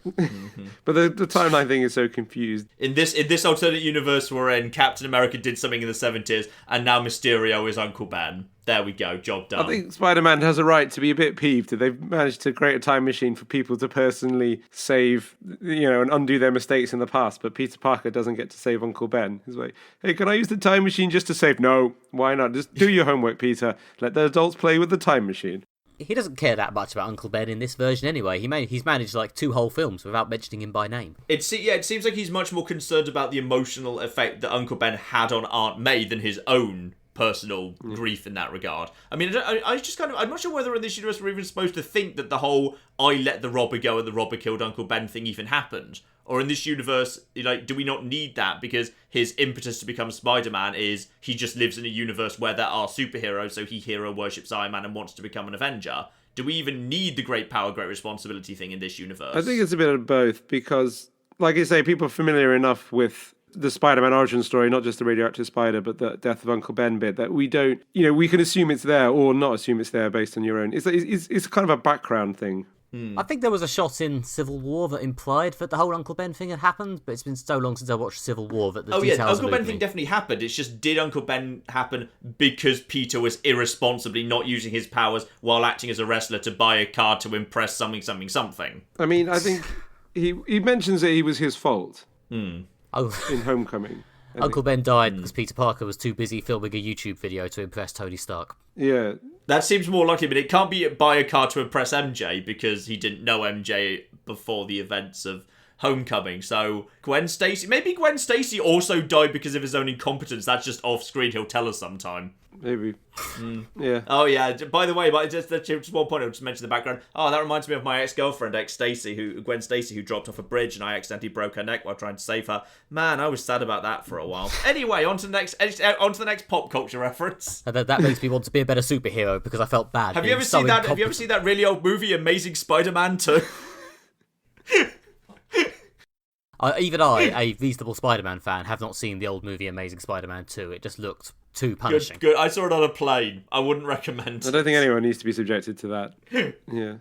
But the timeline thing is so confused. In this alternate universe we're in, Captain America did something in the 70s, and now Mysterio is Uncle Ben. There we go, job done. I think Spider-Man has a right to be a bit peeved that they've managed to create a time machine for people to personally save, and undo their mistakes in the past, but Peter Parker doesn't get to save Uncle Ben. He's like, hey, can I use the time machine just to save? No, why not? Just do your homework, Peter. Let the adults play with the time machine. He doesn't care that much about Uncle Ben in this version anyway. He's managed like 2 whole films without mentioning him by name. It seems like he's much more concerned about the emotional effect that Uncle Ben had on Aunt May than his own personal grief in that regard. I mean, I'm not sure whether in this universe we're even supposed to think that the whole I let the robber go and the robber killed Uncle Ben thing even happened. Or in this universe, do we not need that? Because his impetus to become Spider-Man is he just lives in a universe where there are superheroes, so he hero worships Iron Man and wants to become an Avenger. Do we even need the great power, great responsibility thing in this universe? I think it's a bit of both, because, like you say, people are familiar enough with the Spider-Man origin story, not just the radioactive spider, but the death of Uncle Ben bit, that we don't, we can assume it's there or not assume it's there based on your own. It's kind of a background thing. I think there was a shot in Civil War that implied that the whole Uncle Ben thing had happened, but it's been so long since I watched Civil War that the details Uncle Ben thing definitely happened. It's just, did Uncle Ben happen because Peter was irresponsibly not using his powers while acting as a wrestler to buy a card to impress something? I mean, I think he mentions that he was his fault Oh. in Homecoming. Uncle Ben died because Peter Parker was too busy filming a YouTube video to impress Tony Stark. Yeah. That seems more likely, but it can't be buy a card to impress MJ because he didn't know MJ before the events of Homecoming. So maybe Gwen Stacy also died because of his own incompetence. That's just off screen. He'll tell us sometime. Maybe. Yeah. Oh yeah. By the way, just one point. I'll just mention the background. Oh, that reminds me of my ex-girlfriend, Gwen Stacy, who dropped off a bridge and I accidentally broke her neck while trying to save her. Man, I was sad about that for a while. Anyway, on to the next pop culture reference. That makes me want to be a better superhero because I felt bad. Have you ever seen that really old movie, Amazing Spider-Man 2? Even I, a reasonable Spider-Man fan, have not seen the old movie Amazing Spider-Man 2. It just looked too punishing. Good. I saw it on a plane. I wouldn't recommend. I don't think anyone needs to be subjected to that. Yeah.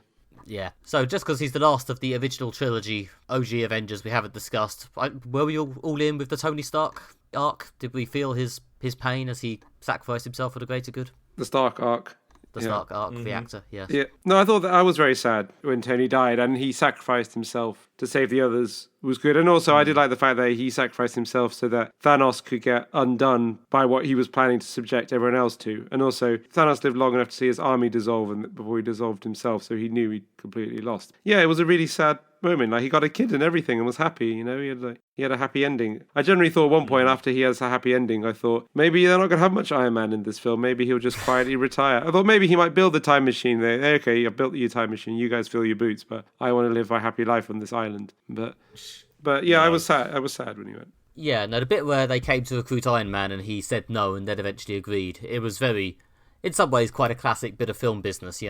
Yeah. So just because he's the last of the original trilogy, OG Avengers, we haven't discussed. Were we all in with the Tony Stark arc? Did we feel his pain as he sacrificed himself for the greater good? The Stark arc. The Stark arc, the actor, yes. Yeah. No, I thought that I was very sad when Tony died, and he sacrificed himself to save the others was good. And also, I did like the fact that he sacrificed himself so that Thanos could get undone by what he was planning to subject everyone else to. And also, Thanos lived long enough to see his army dissolve before he dissolved himself, so he knew he'd completely lost. Yeah, it was a really sad moment. Like, he got a kid and everything and was happy, he had a happy ending. I generally thought at one point after he has a happy ending, I thought maybe they're not going to have much Iron Man in this film. Maybe he'll just quietly retire. I thought maybe he might build the time machine. Okay, I built your time machine. You guys fill your boots, but I want to live my happy life on this island. But yeah, I was sad. I was sad when he went. Yeah, no, the bit where they came to recruit Iron Man and he said no and then eventually agreed, it was very, in some ways, quite a classic bit of film business,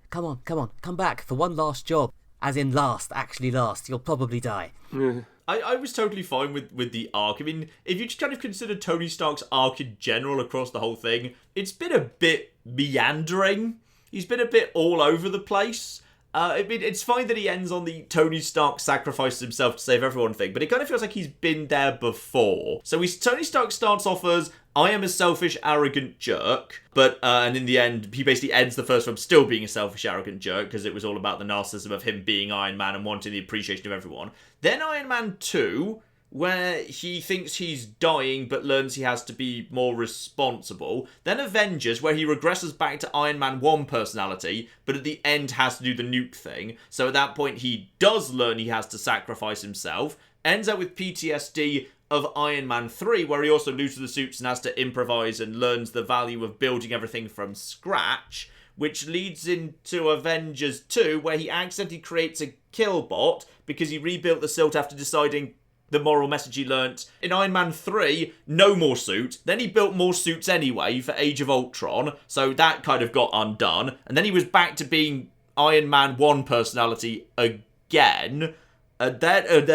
Come on, come back for one last job. As in actually last. You'll probably die. Yeah. I was totally fine with the arc. I mean, if you just kind of consider Tony Stark's arc in general across the whole thing, it's been a bit meandering. He's been a bit all over the place. I mean, it's fine that he ends on the Tony Stark sacrifices himself to save everyone thing, but it kind of feels like he's been there before. So Tony Stark starts off as, I am a selfish, arrogant jerk, but and in the end, he basically ends the first film still being a selfish, arrogant jerk, because it was all about the narcissism of him being Iron Man and wanting the appreciation of everyone. Then Iron Man 2, where he thinks he's dying but learns he has to be more responsible. Then Avengers, where he regresses back to Iron Man 1 personality, but at the end has to do the nuke thing. So at that point, he does learn he has to sacrifice himself. Ends up with PTSD of Iron Man 3, where he also loses the suits and has to improvise and learns the value of building everything from scratch, which leads into Avengers 2, where he accidentally creates a killbot because he rebuilt the suit after deciding the moral message he learnt in Iron Man 3, no more suit. Then he built more suits anyway for Age of Ultron, so that kind of got undone. And then he was back to being Iron Man 1 personality again. Then you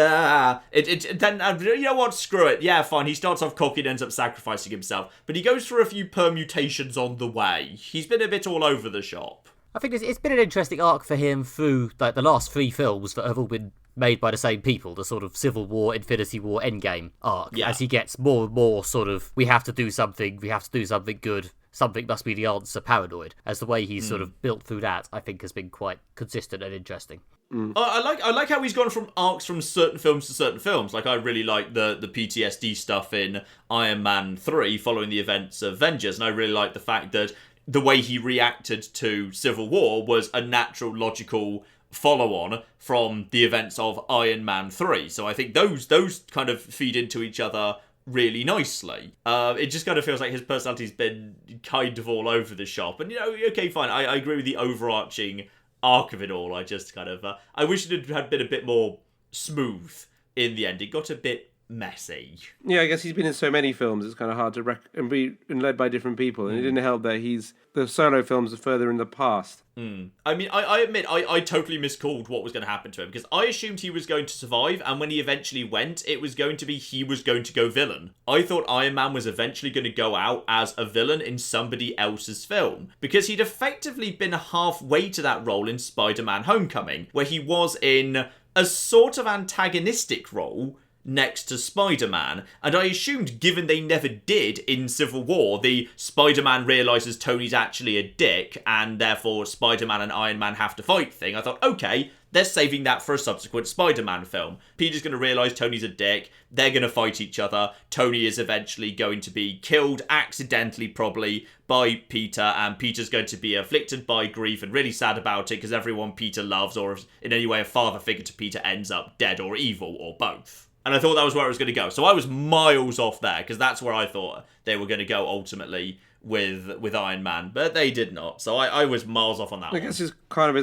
know what? Screw it. Yeah, fine. He starts off cocky and ends up sacrificing himself. But he goes through a few permutations on the way. He's been a bit all over the shop. I think it's been an interesting arc for him through like the last 3 films that have all been made by the same people, the sort of Civil War, Infinity War, Endgame arc. Yeah. As he gets more and more sort of, we have to do something good, something must be the answer, paranoid. As the way he's sort of built through that, I think has been quite consistent and interesting. I like how he's gone from arcs from certain films to certain films. Like, I really like the PTSD stuff in Iron Man 3 following the events of Avengers, and I really like the fact that the way he reacted to Civil War was a natural, logical follow-on from the events of Iron Man 3. So I think those kind of feed into each other really nicely. It just kind of feels like his personality's been kind of all over the shop. And, okay, fine, I agree with the overarching arc of it all. I just kind of... I wish it had been a bit more smooth in the end. It got a bit messy. Yeah, I guess he's been in so many films, it's kind of hard to and led by different people, and it didn't help that the solo films are further in the past. I mean, I admit, I totally miscalled what was going to happen to him, because I assumed he was going to survive, and when he eventually went, it was going to be he was going to go villain. I thought Iron Man was eventually going to go out as a villain in somebody else's film, because he'd effectively been halfway to that role in Spider-Man Homecoming, where he was in a sort of antagonistic role next to Spider-Man, and I assumed, given they never did in Civil War, the Spider-Man realises Tony's actually a dick, and therefore Spider-Man and Iron Man have to fight thing, I thought, okay, they're saving that for a subsequent Spider-Man film. Peter's going to realise Tony's a dick, they're going to fight each other, Tony is eventually going to be killed, accidentally probably, by Peter, and Peter's going to be afflicted by grief and really sad about it, because everyone Peter loves, or in any way a father figure to Peter, ends up dead or evil, or both. And I thought that was where it was going to go. So I was miles off there, because that's where I thought they were going to go ultimately with Iron Man. But they did not. So I was miles off on that one. I guess his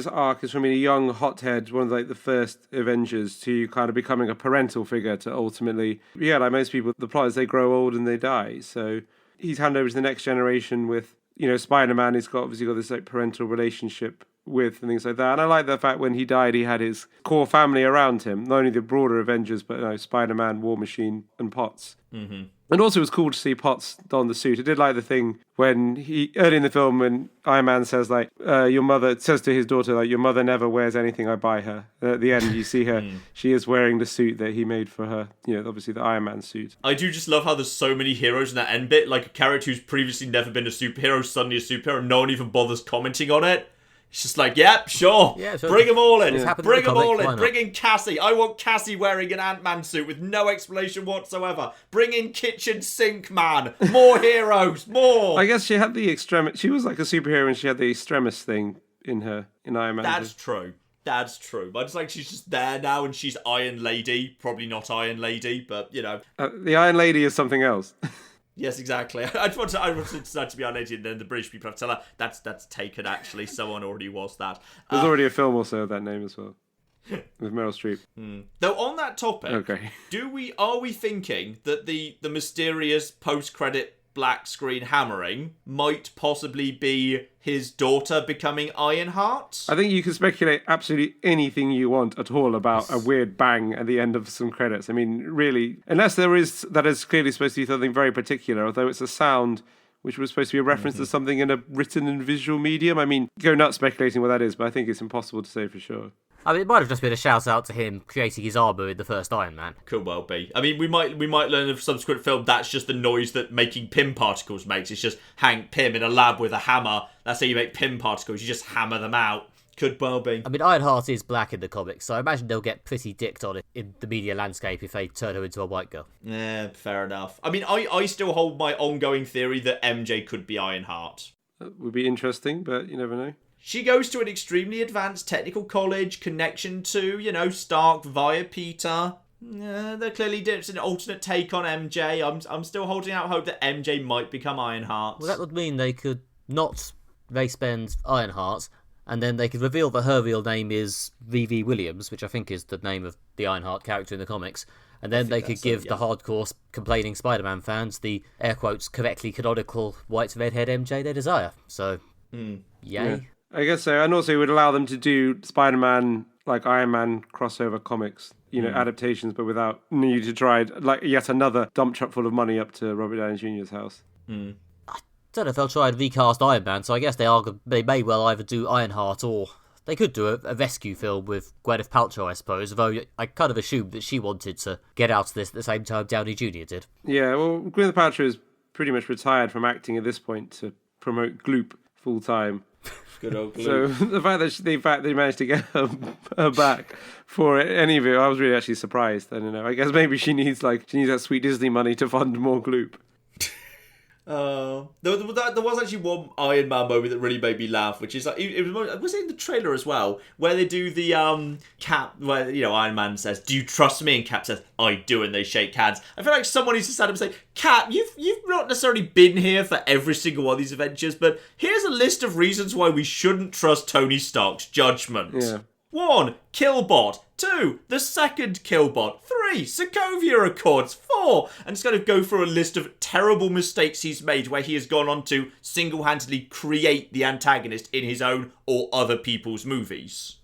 arc is from being a young hothead, one of like the first Avengers, to kind of becoming a parental figure to ultimately... Yeah, like most people, the plot is they grow old and they die. So he's handed over to the next generation with, Spider-Man. He's obviously got this like parental relationship with and things like that. And I like the fact when he died, he had his core family around him, not only the broader Avengers, but Spider-Man, War Machine, and Potts. Mm-hmm. And also it was cool to see Potts don the suit. I did like the thing when early in the film, when Iron Man says, your mother, says to his daughter, your mother never wears anything I buy her. And at the end, you see her, she is wearing the suit that he made for her, obviously the Iron Man suit. I do just love how there's so many heroes in that end bit, like a character who's previously never been a superhero, suddenly a superhero, and no one even bothers commenting on it. It's just like, yep, sure. Yeah, sure. Bring them all in. Yeah. Bring them all in. Bring in Cassie. I want Cassie wearing an Ant-Man suit with no explanation whatsoever. Bring in Kitchen Sink Man. More heroes. More. I guess she had the extremis. She was like a superhero and she had the extremis thing in Iron Man. That's true. But it's like she's just there now and she's Iron Lady. Probably not Iron Lady, but, the Iron Lady is something else. Yes, exactly. I wanted to be Iron Lady, and then the British people have to tell her that's taken. Actually, someone already was that. There's already a film also of that name as well, with Meryl Streep. Though on that topic, okay, are we thinking that the mysterious post-credit black screen hammering might possibly be his daughter becoming Ironheart? I think you can speculate absolutely anything you want at all about a weird bang at the end of some credits. I mean, really, unless that is clearly supposed to be something very particular, although it's a sound which was supposed to be a reference to something in a written and visual medium. I mean, go nuts speculating what that is, but I think it's impossible to say for sure. I mean, it might have just been a shout out to him creating his armour in the first Iron Man. Could well be. I mean, we might learn in a subsequent film that's just the noise that making Pym particles makes. It's just Hank Pym in a lab with a hammer. That's how you make Pym particles. You just hammer them out. Could well be. I mean, Ironheart is black in the comics, so I imagine they'll get pretty dicked on it in the media landscape if they turn her into a white girl. Yeah, fair enough. I mean, I still hold my ongoing theory that MJ could be Ironheart. That would be interesting, but you never know. She goes to an extremely advanced technical college, connection to, Stark via Peter. They're clearly it's an alternate take on MJ. I'm still holding out hope that MJ might become Ironheart. Well, that would mean they could not race bend Ironheart, and then they could reveal that her real name is V.V. Williams, which I think is the name of the Ironheart character in the comics, And then they could give the hardcore complaining Spider-Man fans the air quotes correctly canonical white redhead MJ they desire. So, yay. Yeah. I guess so. And also it would allow them to do Spider-Man, like Iron Man crossover comics, adaptations, but without need to try like yet another dump truck full of money up to Robert Downey Jr.'s house. I don't know if they'll try and recast Iron Man, so I guess they may well either do Ironheart or they could do a rescue film with Gwyneth Paltrow, I suppose, though I kind of assumed that she wanted to get out of this at the same time Downey Jr. did. Yeah, well, Gwyneth Paltrow is pretty much retired from acting at this point to promote Gloop full-time. Good old Gloop. So the fact that they managed to get her back for any of it, I was really actually surprised. I don't know. I guess maybe she needs that sweet Disney money to fund more Gloop. There was actually one Iron Man moment that really made me laugh, which is like was it in the trailer as well, where they do the Cap, where Iron Man says, "Do you trust me?" and Cap says, "I do," and they shake hands. I feel like someone needs to stand up and say, "Cap, you've not necessarily been here for every single one of these adventures, but here's a list of reasons why we shouldn't trust Tony Stark's judgment." Yeah. 1. Killbot. 2. The second Killbot. 3. Sokovia Accords. 4. And just kind of go through a list of terrible mistakes he's made where he has gone on to single-handedly create the antagonist in his own or other people's movies.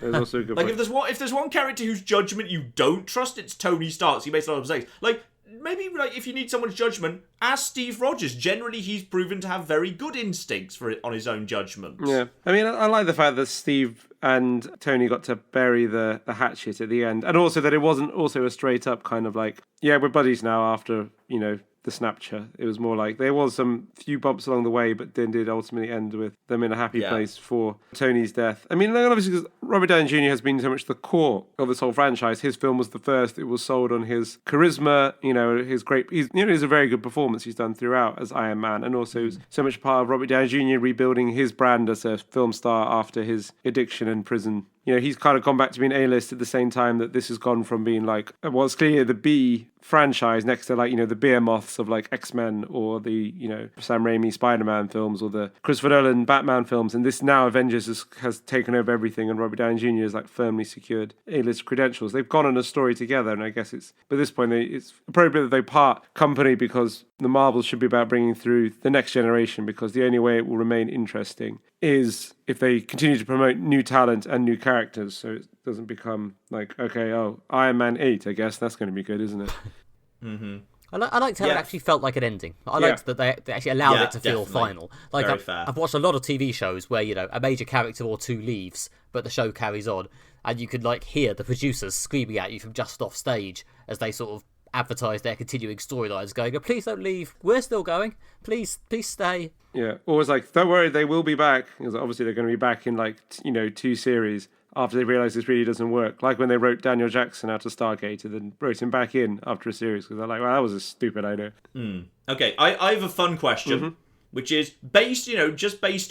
There's also a good point. Like if there's one character whose judgment you don't trust, it's Tony Stark's. He makes a lot of mistakes. Like, maybe if you need someone's judgment, ask Steve Rogers. Generally, he's proven to have very good instincts on his own judgment. Yeah. I mean, I like the fact that Steve and Tony got to bury the hatchet at the end. And also that it wasn't also a straight up kind of like, yeah, we're buddies now after, the snapture. It was more like there was some few bumps along the way, but then did ultimately end with them in a happy place for Tony's death. I mean, obviously, because Robert Downey Jr. has been so much the core of this whole franchise. His film was the first. It was sold on his charisma, his great. He's a very good performance he's done throughout as Iron Man, and also so much part of Robert Downey Jr. rebuilding his brand as a film star after his addiction and prison. He's kind of gone back to being A-list at the same time that this has gone from being like, well, it's clearly the B franchise next to like, the behemoths of like X-Men or the, Sam Raimi Spider-Man films or the Christopher Nolan Batman films. And this now Avengers has taken over everything and Robert Downey Jr. has like firmly secured A-list credentials. They've gone on a story together and I guess at this point, it's appropriate that they part company because the Marvels should be about bringing through the next generation because the only way it will remain interesting is if they continue to promote new talent and new characters, so it doesn't become like, okay, Iron Man 8, I guess that's going to be good, isn't it? Mm-hmm. I liked how it actually felt like an ending. I liked that they actually allowed it to feel final. Like I've watched a lot of TV shows where, a major character or two leaves, but the show carries on, and you could like hear the producers screaming at you from just off stage as they sort of advertise their continuing storylines, going, "Oh, please don't leave. We're still going. Please stay." Yeah, or it's like, don't worry, they will be back. Because obviously they're going to be back in like 2 series after they realise this really doesn't work. Like when they wrote Daniel Jackson out of Stargate and then wrote him back in after a series because they're like, well, that was a stupid idea. Okay, I have a fun question, which is based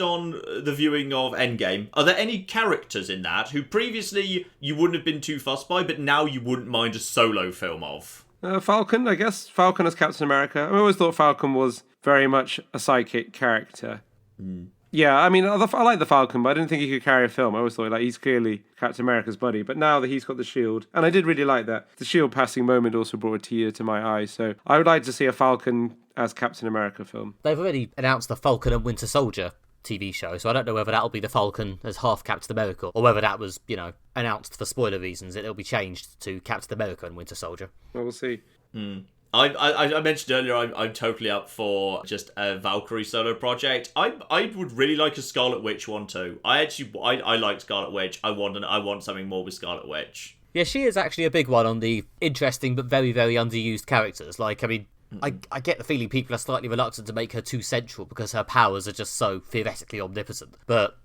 on the viewing of Endgame. Are there any characters in that who previously you wouldn't have been too fussed by, but now you wouldn't mind a solo film of? Falcon, I guess. Falcon as Captain America. I always thought Falcon was very much a sidekick character. Yeah, I mean, I like the Falcon, but I didn't think he could carry a film. I always thought he's clearly Captain America's buddy. But now that he's got the shield, and I did really like that. The shield passing moment also brought a tear to my eye. So I would like to see a Falcon as Captain America film. They've already announced the Falcon and Winter Soldier TV show, so I don't know whether that'll be the Falcon as half Captain America or whether that was, announced for spoiler reasons. It'll be changed to Captain America and Winter Soldier. Well, we'll see. I mentioned earlier I'm totally up for just a Valkyrie solo project. I would really like a Scarlet Witch one too. I like Scarlet Witch. I want something more with Scarlet Witch. Yeah, she is actually a big one on the interesting but very, very underused characters. Like, I mean, I get the feeling people are slightly reluctant to make her too central because her powers are just so theoretically omnipotent. But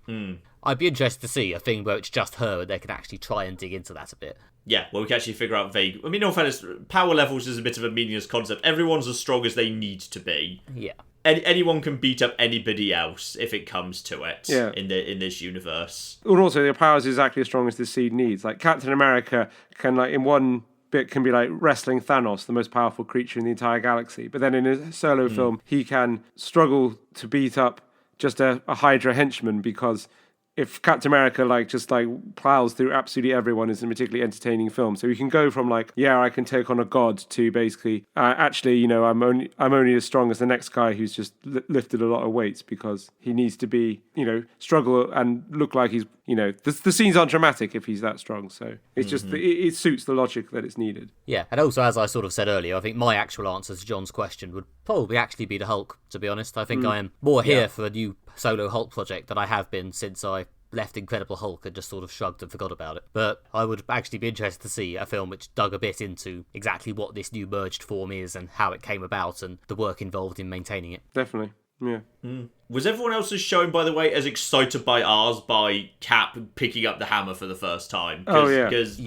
I'd be interested to see a thing where it's just her and they can actually try and dig into that a bit. Yeah, well, we can actually figure out I mean, in all fairness, power levels is a bit of a meaningless concept. Everyone's as strong as they need to be. Yeah. Anyone can beat up anybody else if it comes to it. Yeah. In this universe. And also, their powers is exactly as strong as the seed needs. Like Captain America can, like, in one bit can be like wrestling Thanos, the most powerful creature in the entire galaxy. But then in a solo film, he can struggle to beat up just a Hydra henchman because if Captain America just plows through absolutely everyone, is a particularly entertaining film. So you can go from I can take on a god to basically actually, I'm only as strong as the next guy who's just lifted a lot of weights because he needs to be, struggle and look like he's, the scenes aren't dramatic if he's that strong. So it's just it suits the logic that it's needed. Yeah, and also, as I sort of said earlier, I think my actual answer to John's question would probably actually be the Hulk, to be honest. I think I am more here for a new solo Hulk project than I have been since I left Incredible Hulk and just sort of shrugged and forgot about it. But I would actually be interested to see a film which dug a bit into exactly what this new merged form is and how it came about and the work involved in maintaining it. Definitely. Yeah. Was everyone else's showing, by the way, as excited by ours by Cap picking up the hammer for the first time? Because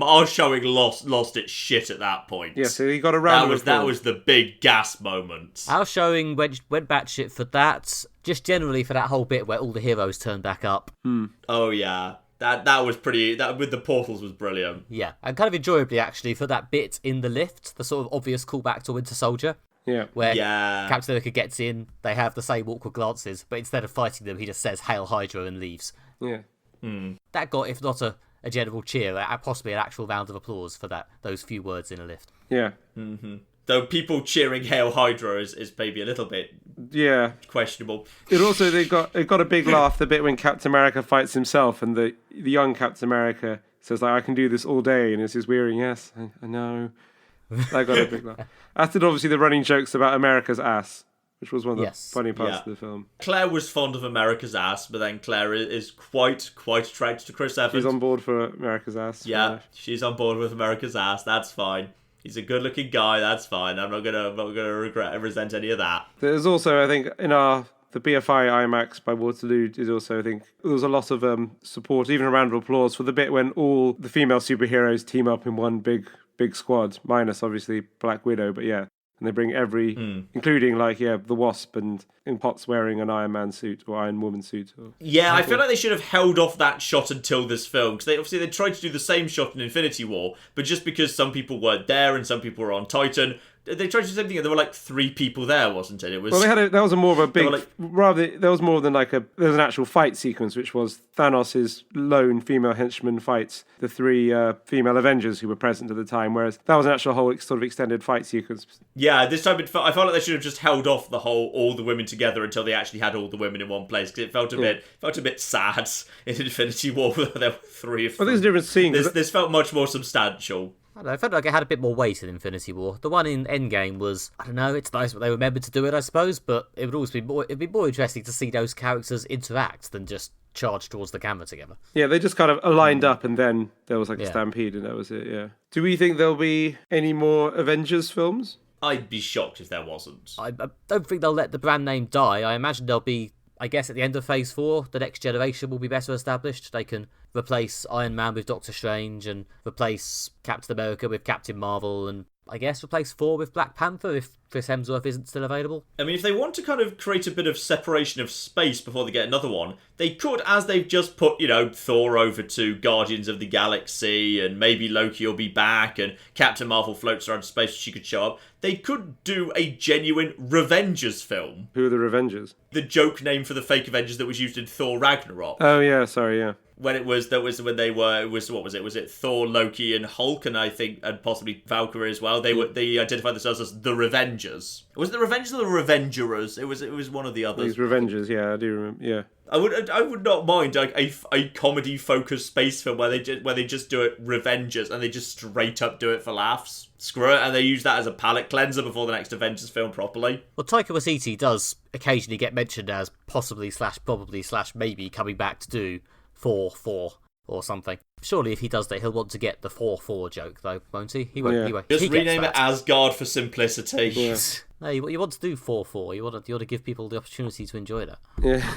our showing lost its shit at that point. Yeah, so he got a round of applause. That was the big gas moment. Our showing went batshit for that. Just generally for that whole bit where all the heroes turned back up. Oh yeah. That was pretty. That with the portals was brilliant. Yeah, and kind of enjoyably actually for that bit in the lift, the sort of obvious callback to Winter Soldier. Yeah. Where Captain America gets in, they have the same awkward glances, but instead of fighting them, he just says "Hail Hydra" and leaves. Yeah. That got, if not a general cheer, possibly an actual round of applause for those few words in a lift. Yeah. Though people cheering "Hail Hydra" is maybe a little bit questionable. It got a big laugh the bit when Captain America fights himself, and the young Captain America says I can do this all day, and it's his wearing. Yes, I know. I got a big laugh. As did obviously the running jokes about America's ass, which was one of the funny parts of the film. Claire was fond of America's ass, but then Claire is quite attracted to Chris Evans. She's on board for America's ass. Yeah, she's on board with America's ass. That's fine. He's a good-looking guy. That's fine. I'm not gonna regret or resent any of that. There's also, I think, in the BFI IMAX by Waterloo is also, I think, there was a lot of support, even a round of applause for the bit when all the female superheroes team up in one big squad, minus obviously Black Widow, but yeah, and they bring every, including the Wasp and in Potts wearing an Iron Man suit or Iron Woman suit. I feel like they should have held off that shot until this film, because they tried to do the same shot in Infinity War, but just because some people weren't there and some people were on Titan, they tried to do the same thing, and there were 3 people there, wasn't it? It was. Well, that was more of a big. There was more than there was an actual fight sequence, which was Thanos' lone female henchman fights the 3 female Avengers who were present at the time, whereas that was an actual whole sort of extended fight sequence. Yeah, this time I felt like they should have just held off all the women together until they actually had all the women in one place, because it felt a bit sad in Infinity War where there were 3 of them. Well, there's a different scene. This felt much more substantial. I don't know, I felt like it had a bit more weight in Infinity War. The one in Endgame was, I don't know, it's nice that they remembered to do it, I suppose, but it would always be more interesting to see those characters interact than just charge towards the camera together. Yeah, they just kind of aligned up and then there was a stampede and that was it, yeah. Do we think there'll be any more Avengers films? I'd be shocked if there wasn't. I don't think they'll let the brand name die. I imagine there'll be, I guess at the end of Phase 4, the next generation will be better established. They can replace Iron Man with Doctor Strange and replace Captain America with Captain Marvel and I guess replace Thor with Black Panther if Chris Hemsworth isn't still available. I mean, if they want to kind of create a bit of separation of space before they get another one, they could, as they've just put, Thor over to Guardians of the Galaxy and maybe Loki will be back and Captain Marvel floats around space so she could show up, they could do a genuine Revengers film. Who are the Revengers? The joke name for the fake Avengers that was used in Thor Ragnarok. Oh yeah, sorry, yeah. When it was was it Thor, Loki, and Hulk, and I think and possibly Valkyrie as well. They identified themselves as the Revengers. Was it the Revengers or the Revengerers? It was one of the others. These Revengers, yeah, I do remember. Yeah, I would not mind a comedy focused space film where they just do it Revengers and they just straight up do it for laughs. Screw it, and they use that as a palate cleanser before the next Avengers film properly. Well, Taika Waititi does occasionally get mentioned as possibly / probably / maybe coming back to do 4-4 or something. Surely if he does that, he'll want to get the 4-4 joke, though, won't he? He won't. He won't. Just rename it Asgard for simplicity. Yeah. No, you want to do 4-4. You want to give people the opportunity to enjoy that. Yeah.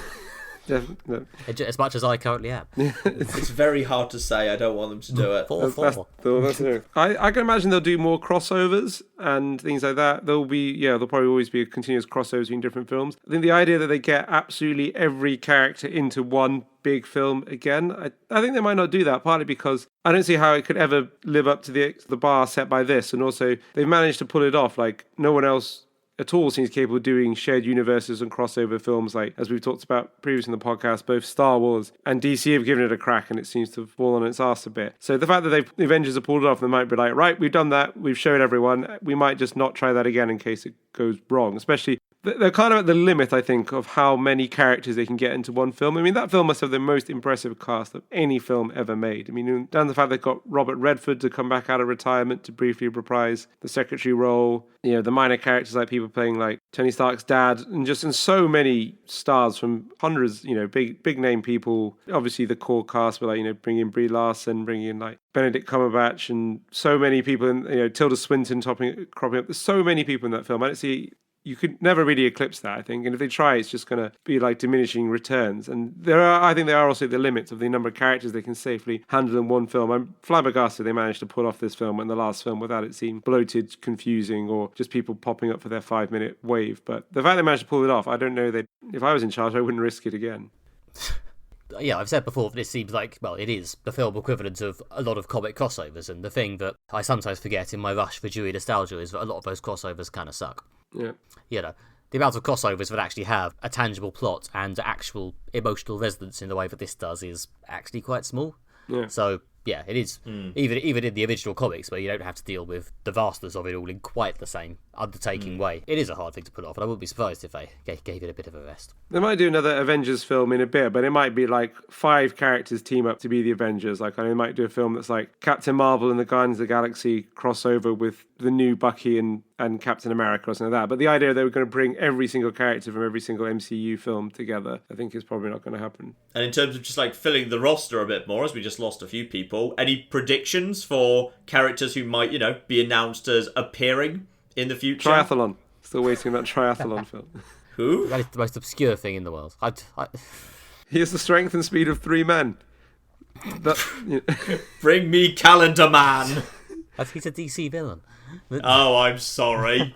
Definitely. As much as I currently am. It's very hard to say. I don't want them to do it. 4-4. I can imagine they'll do more crossovers and things like that. There'll probably always be a continuous crossover between different films. I think the idea that they get absolutely every character into one big film again, I think they might not do that, partly because I don't see how it could ever live up to the bar set by this, and also they've managed to pull it off. No one else at all seems capable of doing shared universes and crossover films, like, as we've talked about previously in the podcast, both Star Wars and DC have given it a crack, and it seems to have fallen on its arse a bit. So the fact that the Avengers have pulled it off, they might be like, right, we've done that, we've showed everyone, we might just not try that again in case it goes wrong. Especially, they're kind of at the limit, I think, of how many characters they can get into one film. I mean, that film must have the most impressive cast of any film ever made. I mean, down to the fact they've got Robert Redford to come back out of retirement to briefly reprise the secretary role. You know, the minor characters like people playing like Tony Stark's dad, and just in so many stars from hundreds, you know, big name people. Obviously the core cast, but like, you know, bringing in Brie Larson, bringing in like Benedict Cumberbatch, and so many people, and, you know, Tilda Swinton cropping up. There's so many people in that film. I don't see. You could never really eclipse that, I think. And if they try, it's just going to be like diminishing returns. And I think there are also the limits of the number of characters they can safely handle in one film. I'm flabbergasted they managed to pull off this film and the last film without it seem bloated, confusing, or just people popping up for their 5-minute wave. But the fact they managed to pull it off, I don't know that if I was in charge, I wouldn't risk it again. Yeah, I've said before, this seems like, well, it is the film equivalent of a lot of comic crossovers, and the thing that I sometimes forget in my rush for Dewey nostalgia is that a lot of those crossovers kind of suck. Yeah. You know, the amount of crossovers that actually have a tangible plot and actual emotional resonance in the way that this does is actually quite small. Yeah. So, yeah, it is. Even in the original comics, where you don't have to deal with the vastness of it all in quite the same undertaking way, it is a hard thing to pull off, and I wouldn't be surprised if they gave it a bit of a rest. They might do another Avengers film in a bit, but it might be like 5 characters team up to be the Avengers. Like, they might do a film that's like Captain Marvel and the Guardians of the Galaxy crossover with the new Bucky and Captain America or something like that. But the idea they were going to bring every single character from every single MCU film together, I think is probably not going to happen. And in terms of just like filling the roster a bit more, as we just lost a few people, any predictions for characters who might, you know, be announced as appearing in the future? Triathlon. Still waiting on that triathlon film. Who? That is the most obscure thing in the world. He has the strength and speed of 3 men. Bring me Calendar Man. He's a DC villain. Oh, I'm sorry.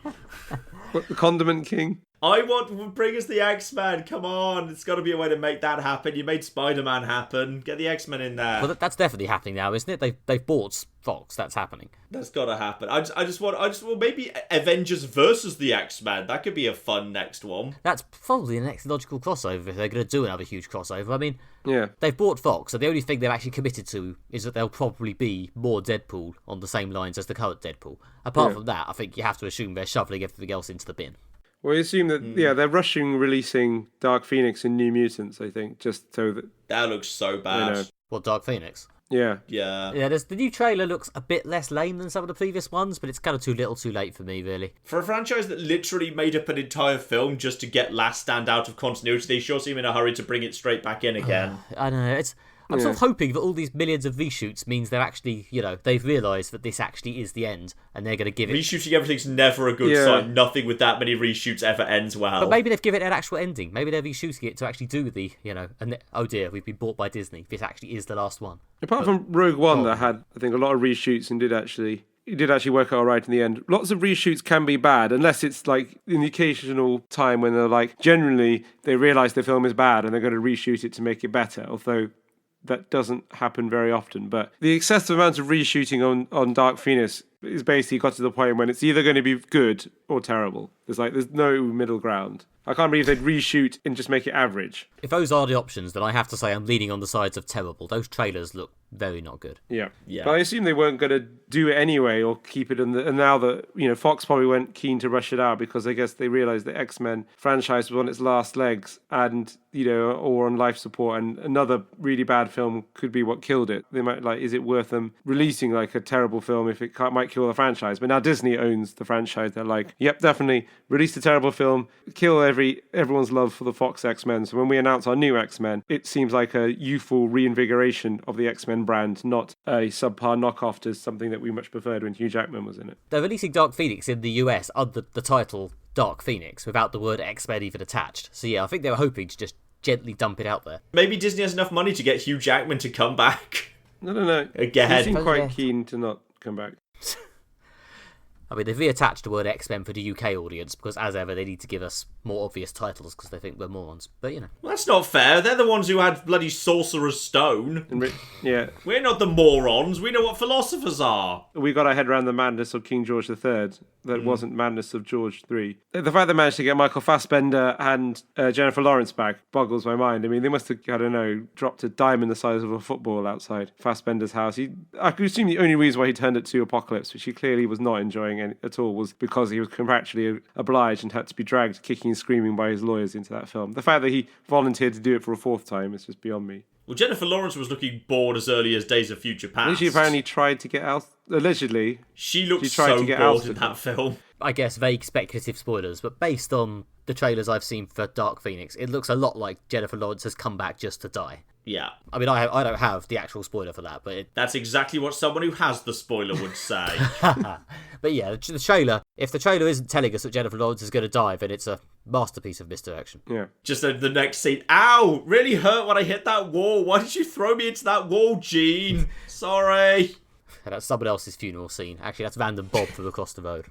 What, the Condiment King? Bring us the X-Men. Come on, it's got to be a way to make that happen. You made Spider-Man happen. Get the X-Men in there. Well, that's definitely happening now, isn't it? They've bought Fox. That's happening. That's got to happen. I just want maybe Avengers versus the X-Men. That could be a fun next one. That's probably the next logical crossover if they're going to do another huge crossover. I mean, yeah, they've bought Fox, so the only thing they've actually committed to is that there'll probably be more Deadpool on the same lines as the current Deadpool. Apart from that, I think you have to assume they're shoveling everything else into the bin. Well, you assume that, they're rushing releasing Dark Phoenix and New Mutants, I think, just so that... That looks so bad. You know. What, Dark Phoenix? Yeah. Yeah. Yeah, the new trailer looks a bit less lame than some of the previous ones, but it's kind of too little too late for me, really. For a franchise that literally made up an entire film just to get Last Stand out of continuity, they sure seem in a hurry to bring it straight back in again. I know, I'm sort of hoping that all these millions of reshoots means they're actually, they've realised that this actually is the end, and they're going to give it... Reshooting everything's never a good sign. Nothing with that many reshoots ever ends well. But maybe they've given it an actual ending. Maybe they're reshooting it to actually do the, and oh dear, we've been bought by Disney. This actually is the last one. Apart from Rogue One that had, I think, a lot of reshoots and did actually work out all right in the end. Lots of reshoots can be bad, unless it's like in the occasional time when they're like, generally, they realise the film is bad and they're going to reshoot it to make it better, although... that doesn't happen very often. But the excessive amount of reshooting on Dark Phoenix is basically got to the point when it's either going to be good or terrible. There's no middle ground. I can't believe they'd reshoot and just make it average. If those are the options, then I have to say I'm leaning on the sides of terrible. Those trailers look very not good. Yeah. Yeah. But I assume they weren't going to do it anyway or keep it in and now that, Fox probably weren't keen to rush it out because I guess they realised the X-Men franchise was on its last legs and, or on life support, and another really bad film could be what killed it. They might is it worth them releasing a terrible film if it might kill the franchise? But now Disney owns the franchise. They're like, yep, definitely release a terrible film, kill everyone's love for the Fox X-Men. So when we announce our new X-Men, it seems like a youthful reinvigoration of the X-Men brand, not a subpar knockoff to something that we much preferred when Hugh Jackman was in it. They're releasing Dark Phoenix in the US under the title Dark Phoenix without the word X-Men even attached. So yeah, I think they were hoping to just gently dump it out there. Maybe Disney has enough money to get Hugh Jackman to come back. I don't know. Again. He seemed quite keen to not come back. I mean, they've reattached the word X-Men for the UK audience because, as ever, they need to give us more obvious titles because they think we're morons. But, you know. Well, that's not fair. They're the ones who had bloody Sorcerer's Stone. Yeah. We're not the morons. We know what philosophers are. We got our head around the madness of King George III. That wasn't madness of George III. The fact they managed to get Michael Fassbender and Jennifer Lawrence back boggles my mind. I mean, they must have, I don't know, dropped a diamond the size of a football outside Fassbender's house. I could assume the only reason why he turned it to Apocalypse, which he clearly was not enjoying at all, was because he was contractually obliged and had to be dragged kicking and screaming by his lawyers into that film. The fact that he volunteered to do it for a fourth time is just beyond me. Well, Jennifer Lawrence was looking bored as early as Days of Future Past. She apparently tried to get out. Allegedly, she looked tried so to get bored out in that film. I guess vague speculative spoilers, but based on the trailers I've seen for Dark Phoenix, it looks a lot like Jennifer Lawrence has come back just to die. Yeah. I mean, I don't have the actual spoiler for that, but That's exactly what someone who has the spoiler would say. But yeah, the trailer, if the trailer isn't telling us that Jennifer Lawrence is going to die, then it's a masterpiece of misdirection. Yeah. Just the next scene. Ow! Really hurt when I hit that wall. Why did you throw me into that wall, Gene? Sorry. And that's someone else's funeral scene. Actually, that's Random Bob from across the road.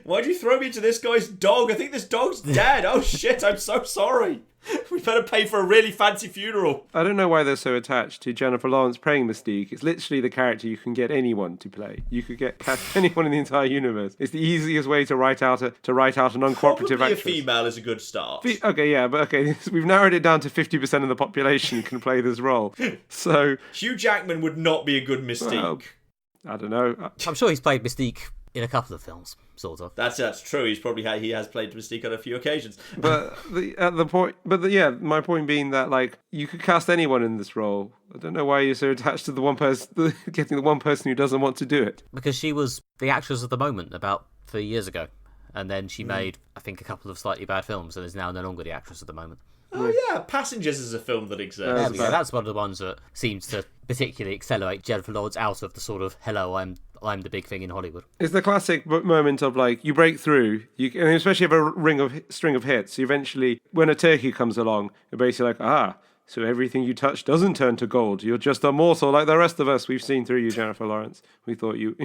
Why'd you throw me into this guy's dog? I think this dog's dead. Oh shit, I'm so sorry. We better pay for a really fancy funeral. I don't know why they're so attached to Jennifer Lawrence playing Mystique. It's literally the character you can get anyone to play. You could cast anyone in the entire universe. It's the easiest way to write out an uncooperative Probably actress. a female is a good start. Okay, we've narrowed it down to 50% of the population can play this role. So Hugh Jackman would not be a good Mystique. well, I don't know. I'm sure he's played Mystique in a couple of films, sort of. That's true. He has played Mystique on a few occasions. But my point being that like you could cast anyone in this role. I don't know why you're so attached to the one person, getting the one person who doesn't want to do it. Because she was the actress of the moment about 3 years ago. And then she made, I think, a couple of slightly bad films and is now no longer the actress of the moment. Oh yeah, Passengers is a film that exists. There we go. That's one of the ones that seems to particularly accelerate Jennifer Lawrence out of the sort of, hello, I'm the big thing in Hollywood. It's the classic moment of like you break through, and especially have a string of hits. Eventually, when a turkey comes along, you're basically like, so everything you touch doesn't turn to gold. You're just a morsel like the rest of us. We've seen through you, Jennifer Lawrence. We thought you.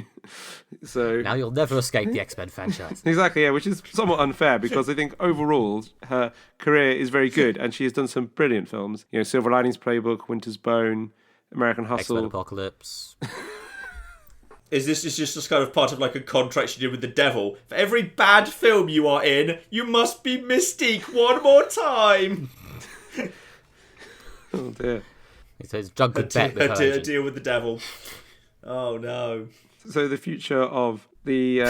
So now you'll never escape the X-Men franchise. Exactly, yeah, which is somewhat unfair because I think overall her career is very good and she has done some brilliant films. You know, Silver Linings Playbook, Winter's Bone, American Hustle. X-Men Apocalypse. Is this just kind of part of like a contract she did with the devil? For every bad film you are in, you must be Mystique one more time. Oh dear. So it's drunk and bet with her A agent. deal with the devil. Oh no. So the future of the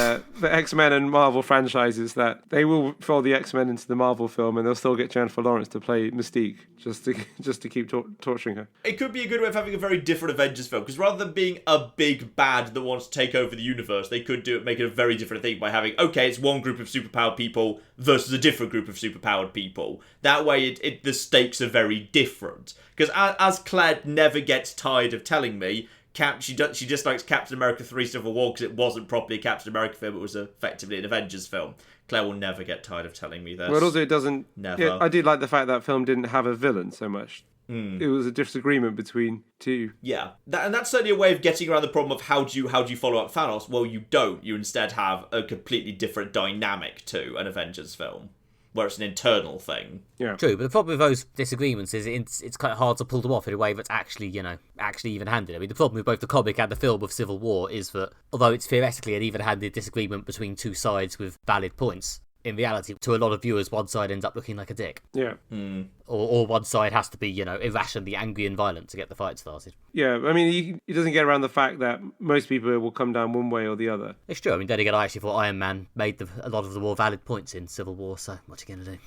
X-Men and Marvel franchises, that they will fold the X-Men into the Marvel film and they'll still get Jennifer Lawrence to play Mystique just to keep torturing her. It could be a good way of having a very different Avengers film, because rather than being a big bad that wants to take over the universe, they could make it a very different thing by having, okay, it's one group of superpowered people versus a different group of superpowered people. That way the stakes are very different. Because as Claire never gets tired of telling me, she just likes Captain America 3 Civil War because it wasn't properly a Captain America film, it was effectively an Avengers film. Claire will never get tired of telling me this. Well, also it doesn't... Never. Yeah, I did like the fact that film didn't have a villain so much. It was a disagreement between two. Yeah, and that's certainly a way of getting around the problem of how do you follow up Thanos? Well, you don't. You instead have a completely different dynamic to an Avengers film, where it's an internal thing. Yeah. True, but the problem with those disagreements is it's kind of hard to pull them off in a way that's actually even-handed. I mean, the problem with both the comic and the film of Civil War is that, although it's theoretically an even-handed disagreement between two sides with valid points, in reality, to a lot of viewers, one side ends up looking like a dick. Yeah. Or one side has to be, irrationally angry and violent to get the fight started. Yeah, I mean, he doesn't get around the fact that most people will come down one way or the other. It's true. I mean, then again, I actually thought Iron Man made a lot of the more valid points in Civil War, so what are you going to do?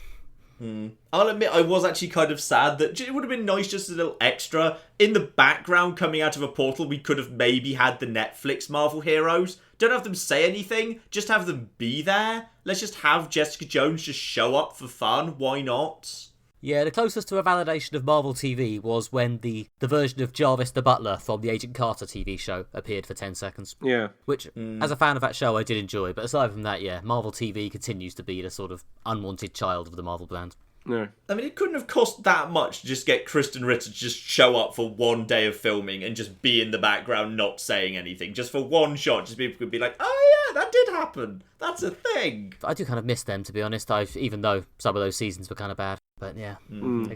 I'll admit I was actually kind of sad that it would have been nice just a little extra. In the background coming out of a portal, we could have maybe had the Netflix Marvel heroes. Don't have them say anything, just have them be there. Let's just have Jessica Jones just show up for fun, why not? Yeah, the closest to a validation of Marvel TV was when the version of Jarvis the Butler from the Agent Carter TV show appeared for 10 seconds. Yeah. Which, as a fan of that show, I did enjoy. But aside from that, yeah, Marvel TV continues to be the sort of unwanted child of the Marvel brand. No. I mean, it couldn't have cost that much to just get Kristen Ritter to just show up for one day of filming and just be in the background not saying anything. Just for one shot, just people could be like, oh yeah, that did happen. That's a thing. I do kind of miss them, to be honest, even though some of those seasons were kind of bad. But yeah,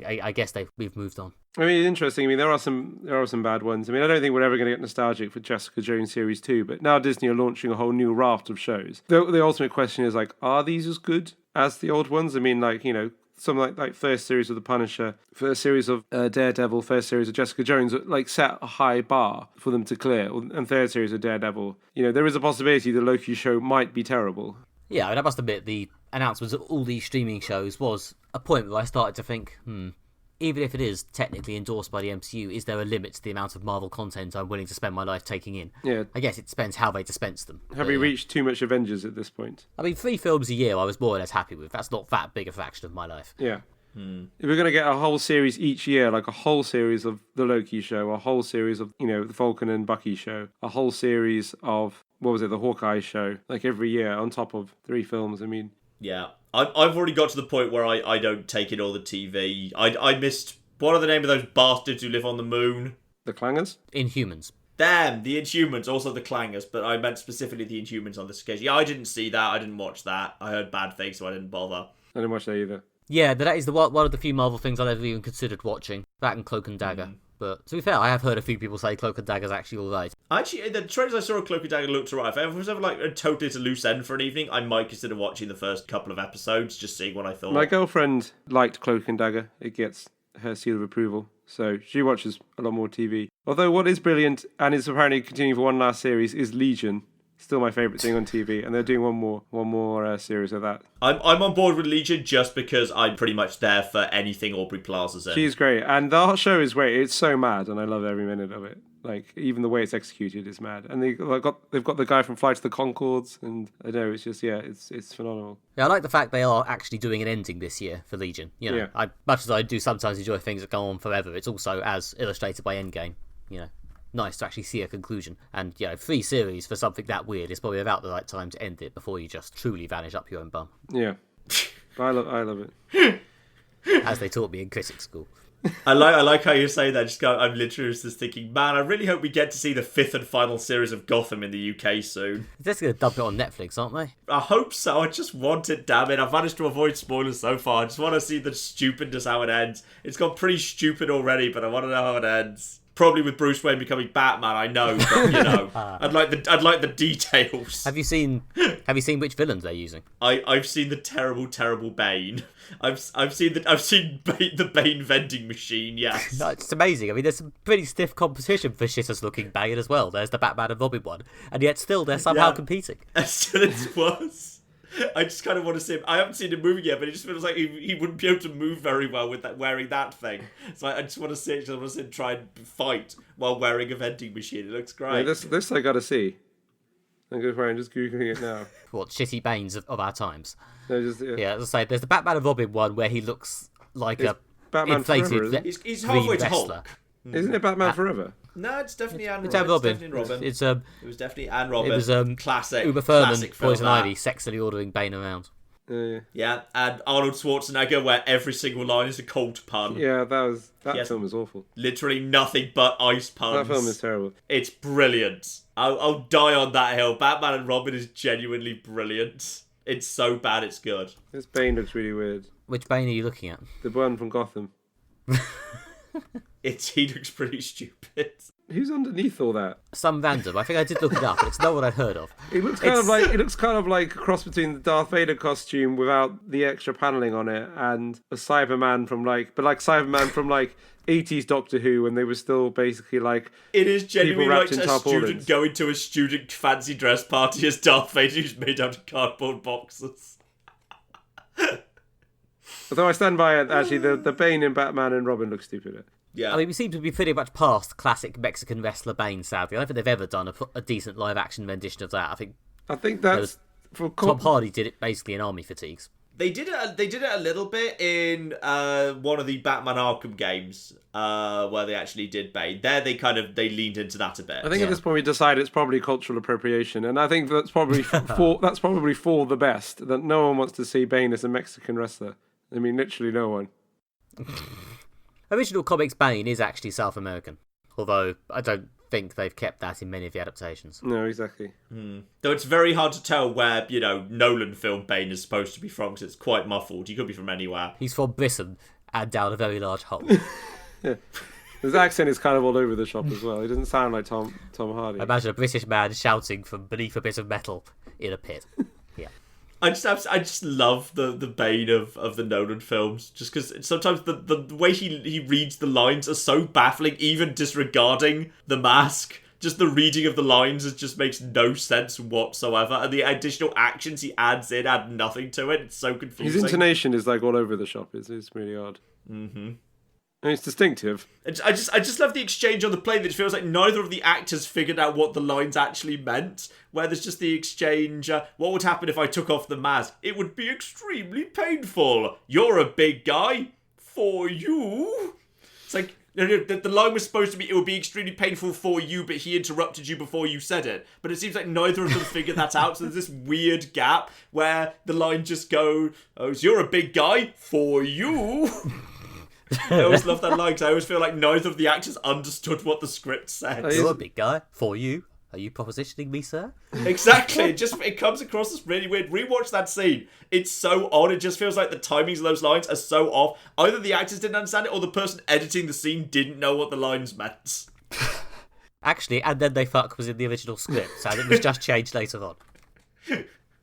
I guess we've moved on. I mean, it's interesting. I mean, there are some bad ones. I mean, I don't think we're ever going to get nostalgic for Jessica Jones Series 2, but now Disney are launching a whole new raft of shows. The ultimate question is, like, are these as good as the old ones? I mean, like, you know, something like first series of The Punisher, first series of Daredevil, first series of Jessica Jones, like set a high bar for them to clear, and third series of Daredevil. You know, there is a possibility the Loki show might be terrible. Yeah, I must admit, the announcements of all these streaming shows was a point where I started to think, even if it is technically endorsed by the MCU, is there a limit to the amount of Marvel content I'm willing to spend my life taking in? Yeah. I guess it depends how they dispense them. Have we reached too much Avengers at this point? I mean, 3 films a year I was more or less happy with. That's not that big a fraction of my life. Yeah. If we're going to get a whole series each year, like a whole series of the Loki show, a whole series of, you know, the Falcon and Bucky show, a whole series of, the Hawkeye show, like every year on top of 3 films, I mean... Yeah. I've already got to the point where I don't take in all the TV. I missed... What are the name of those bastards who live on the moon? The Clangers? Inhumans. Damn, the Inhumans, also the Clangers, but I meant specifically the Inhumans on this occasion. Yeah, I didn't see that, I didn't watch that. I heard bad things, so I didn't bother. I didn't watch that either. Yeah, that is one of the few Marvel things I've ever even considered watching. That and Cloak and Dagger. But to be fair, I have heard a few people say Cloak and Dagger's actually alright. Actually, the trailers I saw of Cloak and Dagger looked alright. If I was ever like a totally at a loose end for an evening, I might consider watching the first couple of episodes, just seeing what I thought. My girlfriend liked Cloak and Dagger. It gets her seal of approval. So she watches a lot more TV. Although what is brilliant, and is apparently continuing for one last series, is Legion. Still my favourite thing on TV, and they're doing one more series of that. I'm on board with Legion just because I'm pretty much there for anything Aubrey Plaza's in. She's great, and the whole show is great. It's so mad, and I love every minute of it. Like, even the way it's executed is mad. And they've got the guy from Flight to the Conchords, and I know, it's just, it's phenomenal. Yeah, I like the fact they are actually doing an ending this year for Legion. You know, Yeah. Much as I do sometimes enjoy things that go on forever, it's also, as illustrated by Endgame, you know, nice to actually see a conclusion. And, 3 series for something that weird is probably about the right time to end it before you just truly vanish up your own bum. Yeah. I love it. As they taught me in critics school. I like how you say that. I'm literally just thinking, man, I really hope we get to see the 5th and final series of Gotham in the UK soon. They're just going to dump it on Netflix, aren't they? I hope so. I just want it, damn it. I've managed to avoid spoilers so far. I just want to see the stupidness, how it ends. It's got pretty stupid already, but I want to know how it ends. Probably with Bruce Wayne becoming Batman, I know, but I'd like the details. Have you seen which villains they're using? I've seen the terrible Bane. I've seen the Bane vending machine. Yes, No, it's amazing. I mean, there's some pretty stiff competition for shittest looking Bane as well. There's the Batman and Robin one, and yet still they're somehow competing. Still it's worse. I just kind of want to see him. I haven't seen him moving yet, but it just feels like he wouldn't be able to move very well with that wearing that thing. So I just want to see him try and fight while wearing a vending machine. It looks great. Yeah, this I gotta see. I'm just googling it now. What, shitty Banes of our times? No, just, Yeah, as I say, there's the Batman and Robin one where he looks like It's a Batman inflated Forever, isn't He's green halfway to wrestler. Hulk. Isn't it Batman Forever? No, it's definitely Anne It's Robin. Robin. It's definitely Robin. It was definitely Anne Robin. It was classic. Uma Thurman, classic film, Poison that. Ivy, sexily ordering Bane around. Yeah, and Arnold Schwarzenegger, where every single line is a Colt pun. Yeah, that Yes. film was awful. Literally nothing but ice puns. That film is terrible. It's brilliant. I'll die on that hill. Batman and Robin is genuinely brilliant. It's so bad, it's good. This Bane looks really weird. Which Bane are you looking at? The one from Gotham. He looks pretty stupid. Who's underneath all that? Some random. I think I did look it up, but it's not what I'd heard of. It looks kind of like a cross between the Darth Vader costume without the extra paneling on it and a Cyberman from Cyberman from 80s Doctor Who when they were still basically like It is genuinely people like wrapped in a student tarpaulins. going to a student fancy dress party as Darth Vader who's made out of cardboard boxes. Although I stand by it, actually, the Bane in Batman and Robin looks stupider. Yeah. I mean, we seem to be pretty much past classic Mexican wrestler Bane, sadly. I don't think they've ever done a decent live-action rendition of that. I think that's... Tom Hardy did it basically in Army Fatigues. They did it a little bit in one of the Batman Arkham games where they actually did Bane. There they leaned into that a bit. I think at this point we decided it's probably cultural appropriation, and I think that's probably for the best, that no one wants to see Bane as a Mexican wrestler. I mean, literally no one. Original comics Bane is actually South American, although I don't think they've kept that in many of the adaptations. No, exactly. Though it's very hard to tell where, Nolan film Bane is supposed to be from, because it's quite muffled. He could be from anywhere. He's from Britain and down a very large hole. Yeah. His accent is kind of all over the shop as well. He doesn't sound like Tom Hardy. Imagine a British man shouting from beneath a bit of metal in a pit. Yeah. I just love the Bane of the Nolan films, just because sometimes the way he reads the lines are so baffling, even disregarding the mask. Just the reading of the lines just makes no sense whatsoever, and the additional actions he adds in add nothing to it. It's so confusing. His intonation is like all over the shop. It's really odd. Mm-hmm. I mean, it's distinctive. I just love the exchange on the plane. That it feels like neither of the actors figured out what the lines actually meant. Where there's just the exchange. What would happen if I took off the mask? It would be extremely painful. You're a big guy. For you. It's like the line was supposed to be, it would be extremely painful for you, but he interrupted you before you said it. But it seems like neither of them figured that out. So there's this weird gap where the line just goes, "Oh, so you're a big guy. For you." I always love that line because I always feel like neither of the actors understood what the script said. You're a big guy. For you. Are you propositioning me, sir? Exactly. It comes across as really weird. Rewatch that scene. It's so odd. It just feels like the timings of those lines are so off. Either the actors didn't understand it or the person editing the scene didn't know what the lines meant. Actually, and then they fuck was in the original script, so it was just changed later on.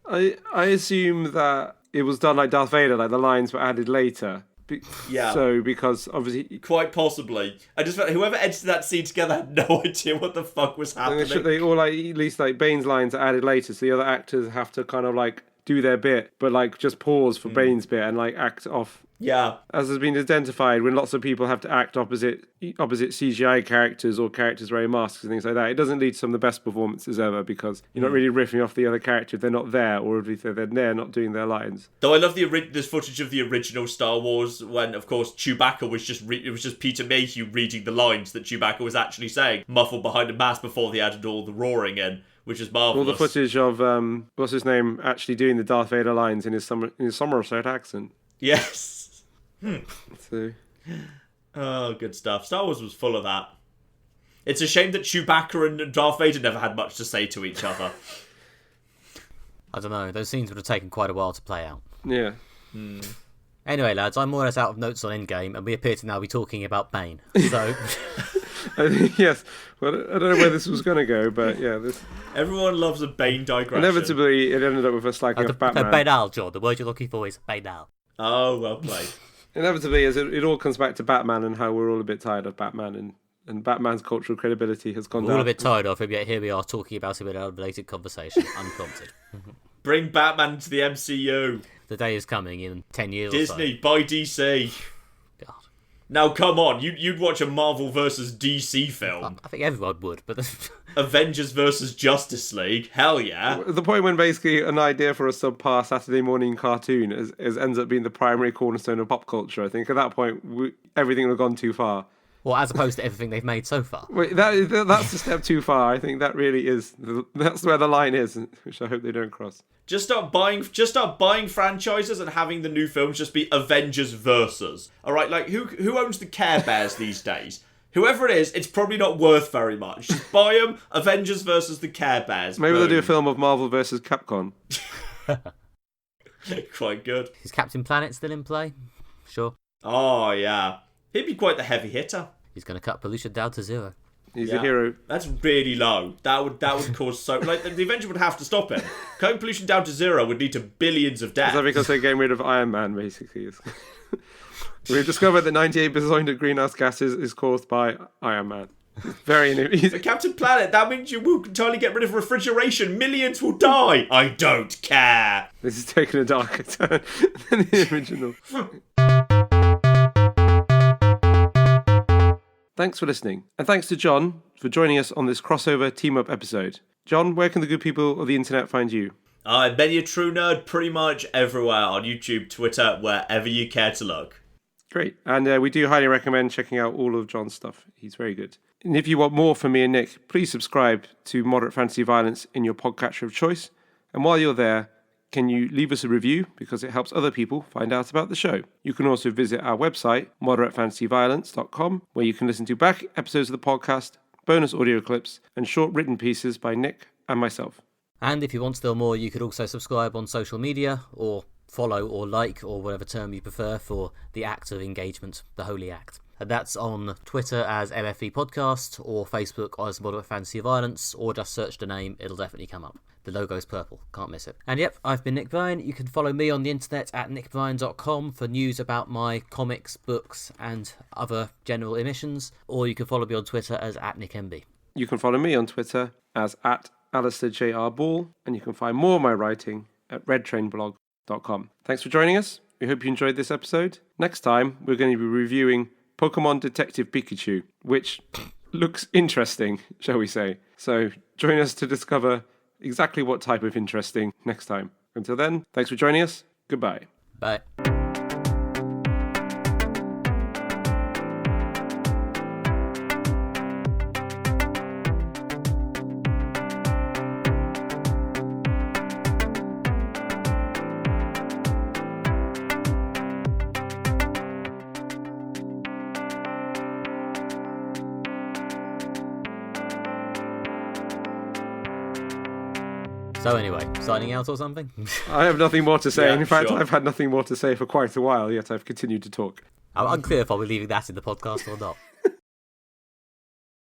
I assume that it was done like Darth Vader, like the lines were added later. Yeah. So, because obviously... Quite possibly. I just felt whoever edited that scene together had no idea what the fuck was happening. They all, like, at least, like, Bane's lines are added later, so the other actors have to kind of, like, do their bit, but, like, just pause for Bane's bit and, like, act off. Yeah. As has been identified, when lots of people have to act opposite CGI characters or characters wearing masks and things like that, it doesn't lead to some of the best performances ever, because you're not really riffing off the other character if they're not there, or if they're there not doing their lines. Though I love this footage of the original Star Wars when, of course, Chewbacca was it was just Peter Mayhew reading the lines that Chewbacca was actually saying, muffled behind a mask before they added all the roaring in, which is marvelous. All the footage of what's his name actually doing the Darth Vader lines in his Somerset accent. Yes. So. Oh, good stuff. Star Wars was full of that. It's a shame that Chewbacca and Darth Vader never had much to say to each other. I don't know, those scenes would have taken quite a while to play out. Yeah. Anyway, lads, I'm more or less out of notes on Endgame, and we appear to now be talking about Bane. So, I think, yes. Well, I don't know where this was going to go, but yeah. Everyone loves a Bane digression. Inevitably, it ended up with us slagging off Batman. Banal, John. The word you're looking for is banal. Oh, well played. Inevitably, as it all comes back to Batman and how we're all a bit tired of Batman and Batman's cultural credibility has gone down. We're all a bit tired of him, yet here we are talking about him in an unrelated conversation, unprompted. Bring Batman to the MCU. The day is coming in 10 years Disney, or so. buy DC. God. Now, come on. You'd watch a Marvel versus DC film. I think everyone would, but... Avengers versus Justice League. Hell yeah. The point when basically an idea for a subpar Saturday morning cartoon ends up being the primary cornerstone of pop culture. I think at that point, everything would have gone too far. Well, as opposed to everything they've made so far. Wait, that's a step too far. I think that really is. That's where the line is, which I hope they don't cross. Just start buying franchises and having the new films just be Avengers versus. All right, like who owns the Care Bears these days? Whoever it is, it's probably not worth very much. Just buy them. Avengers versus the Care Bears. Maybe they'll do a film of Marvel versus Capcom. Quite good. Is Captain Planet still in play? Sure. Oh yeah, he'd be quite the heavy hitter. He's going to cut pollution down to zero. He's a hero. That's really low. That would cause so... Like, the Avenger would have to stop him. Cutting pollution down to zero would lead to billions of deaths. Is that because they're getting rid of Iron Man, basically? We've discovered that 98% of greenhouse gases is caused by Iron Man. Very new. But Captain Planet, that means you will entirely get rid of refrigeration. Millions will die. I don't care. This is taking a darker turn than the original. Thanks for listening, and thanks to John for joining us on this crossover team-up episode. John, where can the good people of the internet find you? I'm Many a True Nerd pretty much everywhere, on YouTube, Twitter, wherever you care to look. Great, and we do highly recommend checking out all of John's stuff. He's very good. And if you want more from me and Nick, please subscribe to Moderate Fantasy Violence in your podcatcher of choice. And while you're there, can you leave us a review because it helps other people find out about the show. You can also visit our website, moderatefantasyviolence.com, where you can listen to back episodes of the podcast, bonus audio clips, and short written pieces by Nick and myself. And if you want still more, you could also subscribe on social media, or follow or like, or whatever term you prefer for the act of engagement, the holy act. And that's on Twitter as MFV Podcast, or Facebook as Moderate Fantasy Violence, or just search the name, it'll definitely come up. The logo's purple, can't miss it. And yep, I've been Nick Bryan. You can follow me on the internet at nickbryan.com for news about my comics, books, and other general emissions, or you can follow me on Twitter as at nickmb. You can follow me on Twitter as at Alistair J.R. Ball, and you can find more of my writing at redtrainblog.com. Thanks for joining us. We hope you enjoyed this episode. Next time, we're going to be reviewing Pokemon Detective Pikachu, which looks interesting, shall we say. So join us to discover exactly what type of interesting next time. Until then, thanks for joining us. Goodbye. Bye. So anyway, signing out or something? I have nothing more to say. Yeah, In fact, sure. I've had nothing more to say for quite a while, yet I've continued to talk. I'm unclear if I'll be leaving that in the podcast or not.